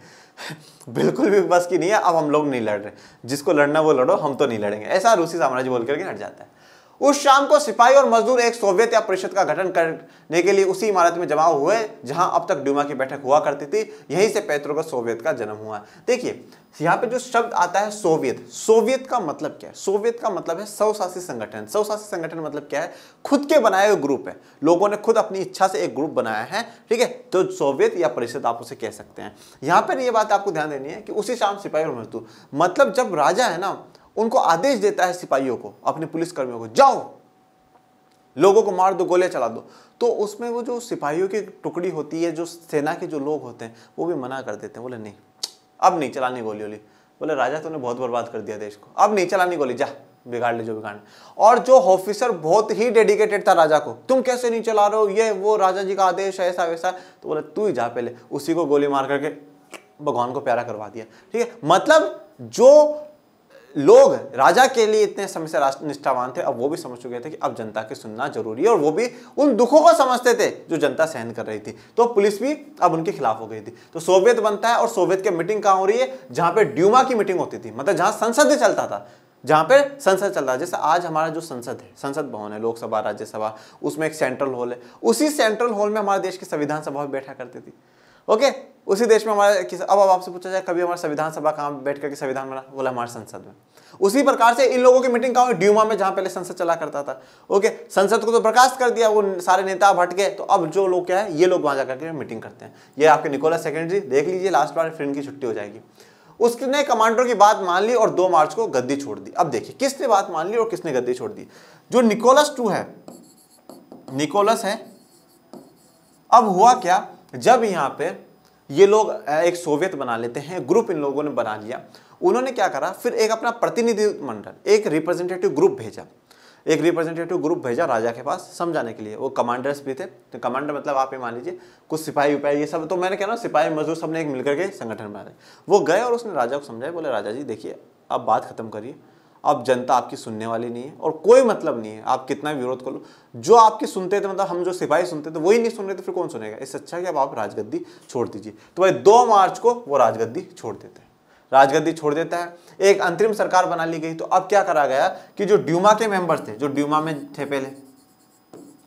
Speaker 1: बिल्कुल भी बस की नहीं है, अब हम लोग नहीं लड़ रहे, जिसको लड़ना वो लड़ो, हम तो नहीं लड़ेंगे, ऐसा रूसी साम्राज्य बोल करके हट जाता है। उस शाम को सिपाही और मजदूर एक सोवियत या परिषद का गठन करने के लिए उसी इमारत में जमा हुए जहां अब तक ड्यूमा की बैठक हुआ करती थी। यहीं से पेट्रो का सोवियत का जन्म हुआ। देखिए यहाँ पे जो शब्द आता है सोवियत, सोवियत का मतलब क्या है? सोवियत का मतलब है स्वशासी संगठन। स्वशासी संगठन मतलब क्या है? खुद के बनाए हुए ग्रुप है, लोगों ने खुद अपनी इच्छा से एक ग्रुप बनाया है, ठीक है, तो सोवियत या परिषद आप उसे कह सकते हैं। यहाँ पर ये बात आपको ध्यान देनी है कि उसी शाम सिपाही और मजदूर, मतलब जब राजा है ना उनको आदेश देता है सिपाहियों को, अपने पुलिस कर्मियों को, जाओ लोगों को मार दो, गोलियां चला दो, तो उसमें वो जो सिपाहियों की टुकड़ी होती है, जो सेना के जो लोग होते हैं वो भी मना कर देते हैं, बोले नहीं अब नहीं चलानी गोली वोली। बोले राजा तूने बहुत बर्बाद कर दिया देश को, अब नहीं चलानी गोली, जा बिगाड़ ले जो बिगाड़ना। और जो ऑफिसर बहुत ही डेडिकेटेड था राजा को, तुम कैसे नहीं चला रहे हो, ये वो राजा जी का आदेश है, ऐसा वैसा, तो बोले तू ही जा पहले, उसी को गोली मार करके भगवान को प्यारा करवा दिया, ठीक है। मतलब जो लोग राजा के लिए इतने समय से राष्ट्र निष्ठावान थे, अब वो भी समझ चुके थे कि अब जनता के सुनना जरूरी है, और वो भी उन दुखों को समझते थे जो जनता सहन कर रही थी। तो पुलिस भी अब उनके खिलाफ हो गई थी। तो सोवियत बनता है और सोवियत की मीटिंग कहाँ हो रही है? जहां पे ड्यूमा की मीटिंग होती थी, मतलब जहां संसद चलता था, जहां पे संसद चल रहा है। जैसे आज हमारा जो संसद है, संसद भवन है, लोकसभा राज्यसभा, उसमें एक सेंट्रल हॉल है, उसी सेंट्रल हॉल में हमारे देश की संविधान सभा बैठा करती थी। ओके, उसी देश में हमारे अब आपसे पूछा जाए कभी हमारा संविधान सभा कहाँ बैठ करके संविधान बना? बोला हमारे संसद में। उसी प्रकार से इन लोगों की मीटिंग कहाँ हुई? ड्यूमा में, जहां पहले संसद चला करता था। ओके, संसद को तो बर्खास्त कर दिया, वो सारे नेता हट गए, तो अब जो लोग क्या है, ये लोग वहां जाकर के मीटिंग करते हैं। ये आपके निकोलस सेकेंड जी देख लीजिए, लास्ट बार फ्रेंड की छुट्टी हो जाएगी। उसने कमांडर की बात मान ली और 2 मार्च को गद्दी छोड़ दी। अब देखिए किसने बात मान ली और किसने गद्दी छोड़ दी? जो निकोलस टू है, निकोलस है। अब हुआ क्या, जब यहाँ पे ये लोग एक सोवियत बना लेते हैं, ग्रुप इन लोगों ने बना लिया, उन्होंने क्या करा, फिर एक अपना प्रतिनिधि मंडल, एक रिप्रेजेंटेटिव ग्रुप भेजा, एक रिप्रेजेंटेटिव ग्रुप भेजा राजा के पास समझाने के लिए। वो कमांडर्स भी थे, तो कमांडर मतलब आप ये मान लीजिए कुछ सिपाही उपाही ये सब, तो मैंने कह रहा हूँ सिपाही मजदूर सब ने एक मिलकर के संगठन बना। वो गए और उसने राजा को समझाया, बोले राजा जी देखिए अब बात खत्म करिए, अब जनता आपकी सुनने वाली नहीं है और कोई मतलब नहीं है, आप कितना भी विरोध कर लो, जो आपके सुनते थे, मतलब हम जो सिपाही सुनते थे वही नहीं सुन रहे, तो फिर कौन सुनेगा? इससे अच्छा कि अब आप राजगद्दी छोड़ दीजिए। तो भाई 2 मार्च को वो राजगद्दी छोड़ देते हैं, राजगद्दी छोड़ देता है। एक अंतरिम सरकार बना ली गई। तो अब क्या करा गया कि जो ड्यूमा के मेंबर थे, जो ड्यूमा में थे पहले,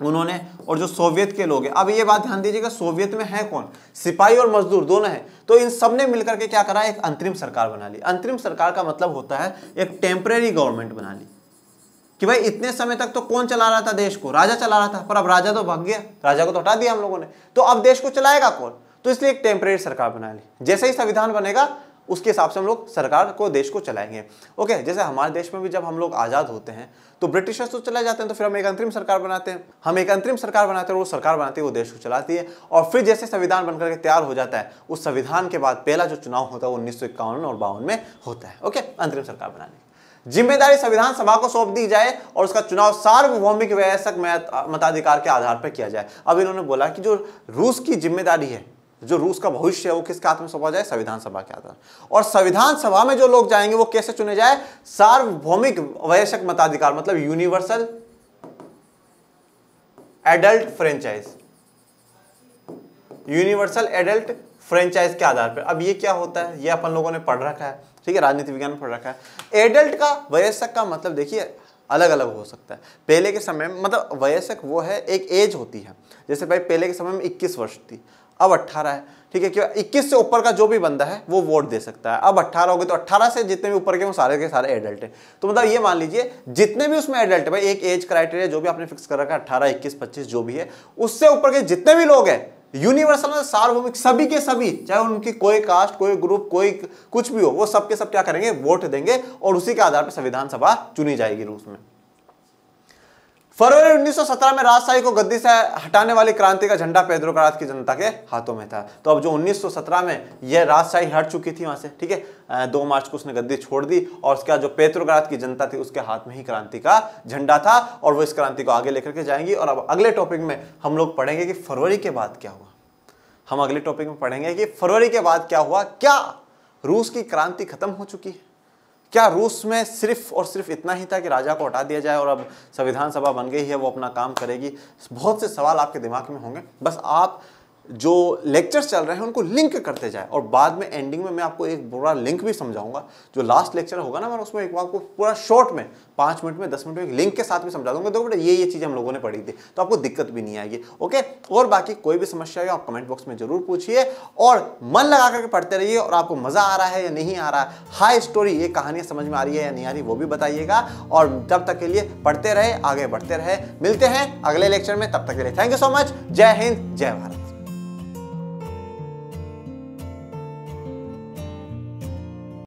Speaker 1: उन्होंने, और जो सोवियत के लोग हैं, अब ये बात ध्यान दीजिएगा, सोवियत में है कौन? सिपाही और मजदूर दोनों हैं। तो इन सब ने मिलकर के क्या करा, एक अंतरिम सरकार बना ली। अंतरिम सरकार का मतलब होता है एक टेम्परेरी गवर्नमेंट बना ली, कि भाई इतने समय तक तो कौन चला रहा था देश को? राजा चला रहा था, पर अब राजा तो भाग गया, राजा को तो हटा दिया हम लोगों ने, तो अब देश को चलाएगा कौन? तो इसलिए एक टेम्परेरी सरकार बना ली। जैसे ही संविधान बनेगा उसके हिसाब से हम लोग सरकार को, देश को चलाएंगे। ओके, जैसे हमारे देश में भी जब हम लोग आज़ाद होते हैं तो ब्रिटिशर्स तो चले जाते हैं, तो फिर हम एक अंतरिम सरकार बनाते हैं, हम एक अंतरिम सरकार बनाते हैं, वो सरकार बनाती है, वो देश को चलाती है। और फिर जैसे संविधान बनकर के तैयार हो जाता है, उस संविधान के बाद पहला जो चुनाव होता है 1951 और 52 में होता है। ओके, अंतरिम सरकार बनाने की जिम्मेदारी संविधान सभा को सौंप दी जाए और उसका चुनाव सार्वभौमिक वयस्क मताधिकार के आधार पर किया जाए। अब इन्होंने बोला कि जो रूस की जिम्मेदारी है, जो रूस का भविष्य है, वो किसके हाथ में सौंपा जाए? संविधान सभा के आधार। और संविधान सभा में जो लोग जाएंगे वो कैसे चुने जाए? सार्वभौमिक वयस्क मताधिकार, मतलब universal adult franchise, universal adult franchise के आधार पर। अब ये क्या होता है, ये अपन लोगों ने पढ़ रखा है, ठीक है, राजनीति विज्ञान में पढ़ रखा है। एडल्ट का, वयस्क का मतलब देखिए अलग अलग हो सकता है। पहले के समय में, मतलब वयस्क वो है एक एज होती है, जैसे भाई पहले के समय में 21 वर्ष थी, अब 18 है, ठीक है, क्यों? 21 से ऊपर का जो भी बंदा है वो वोट दे सकता है। अब 18 हो गए, तो 18 से जितने भी ऊपर के वो सारे के सारे एडल्ट हैं। तो मतलब ये मान लीजिए जितने भी उसमें एडल्ट है, भाई एक एज क्राइटेरिया जो भी आपने फिक्स कर रखा है, 18, 21, 25 जो भी है, उससे ऊपर के जितने भी लोग हैं यूनिवर्सल मतलब सार्वभौमिक, सभी के सभी, चाहे उनकी कोई कास्ट, कोई ग्रुप, कोई कुछ भी हो, वो सबके सब क्या करेंगे, वोट देंगे और उसी के आधार पर संविधान सभा चुनी जाएगी रूस में। फरवरी 1917 में राजशाही को गद्दी से हटाने वाली क्रांति का झंडा पेट्रोग्राद की जनता के हाथों में था। तो अब जो 1917 में यह राजशाही हट चुकी थी वहां से, ठीक है, 2 मार्च को उसने गद्दी छोड़ दी और उसका जो पेट्रोग्राद की जनता थी उसके हाथ में ही क्रांति का झंडा था और वो इस क्रांति को आगे लेकर के जाएंगी। और अब अगले टॉपिक में हम लोग पढ़ेंगे कि फरवरी के बाद क्या हुआ। हम अगले टॉपिक में पढ़ेंगे कि फरवरी के बाद क्या हुआ, क्या रूस की क्रांति खत्म हो चुकी है, क्या रूस में सिर्फ और सिर्फ इतना ही था कि राजा को हटा दिया जाए और अब संविधान सभा बन गई है, वो अपना काम करेगी। बहुत से सवाल आपके दिमाग में होंगे, बस आप जो लेक्चर्स चल रहे हैं उनको लिंक करते जाए और बाद में एंडिंग में मैं आपको एक पूरा लिंक भी समझाऊंगा। जो लास्ट लेक्चर होगा ना, मैं उसमें एक आपको पूरा शॉर्ट में 5 मिनट में 10 मिनट में एक लिंक के साथ भी समझा दूंगा। देखो बेटा ये चीज़ हम लोगों ने पढ़ी थी, तो आपको दिक्कत भी नहीं आएगी। ओके, और बाकी कोई भी समस्या है आप कमेंट बॉक्स में जरूर पूछिए और मन लगा करके पढ़ते रहिए। और आपको मजा आ रहा है या नहीं आ रहा है, हाई स्टोरी ये कहानियां समझ में आ रही है या नहीं आ रही, वो भी बताइएगा। और तब तक के लिए पढ़ते रहे, आगे बढ़ते रहे। मिलते हैं अगले लेक्चर में, तब तक के लिए थैंक यू सो मच। जय हिंद, जय भारत।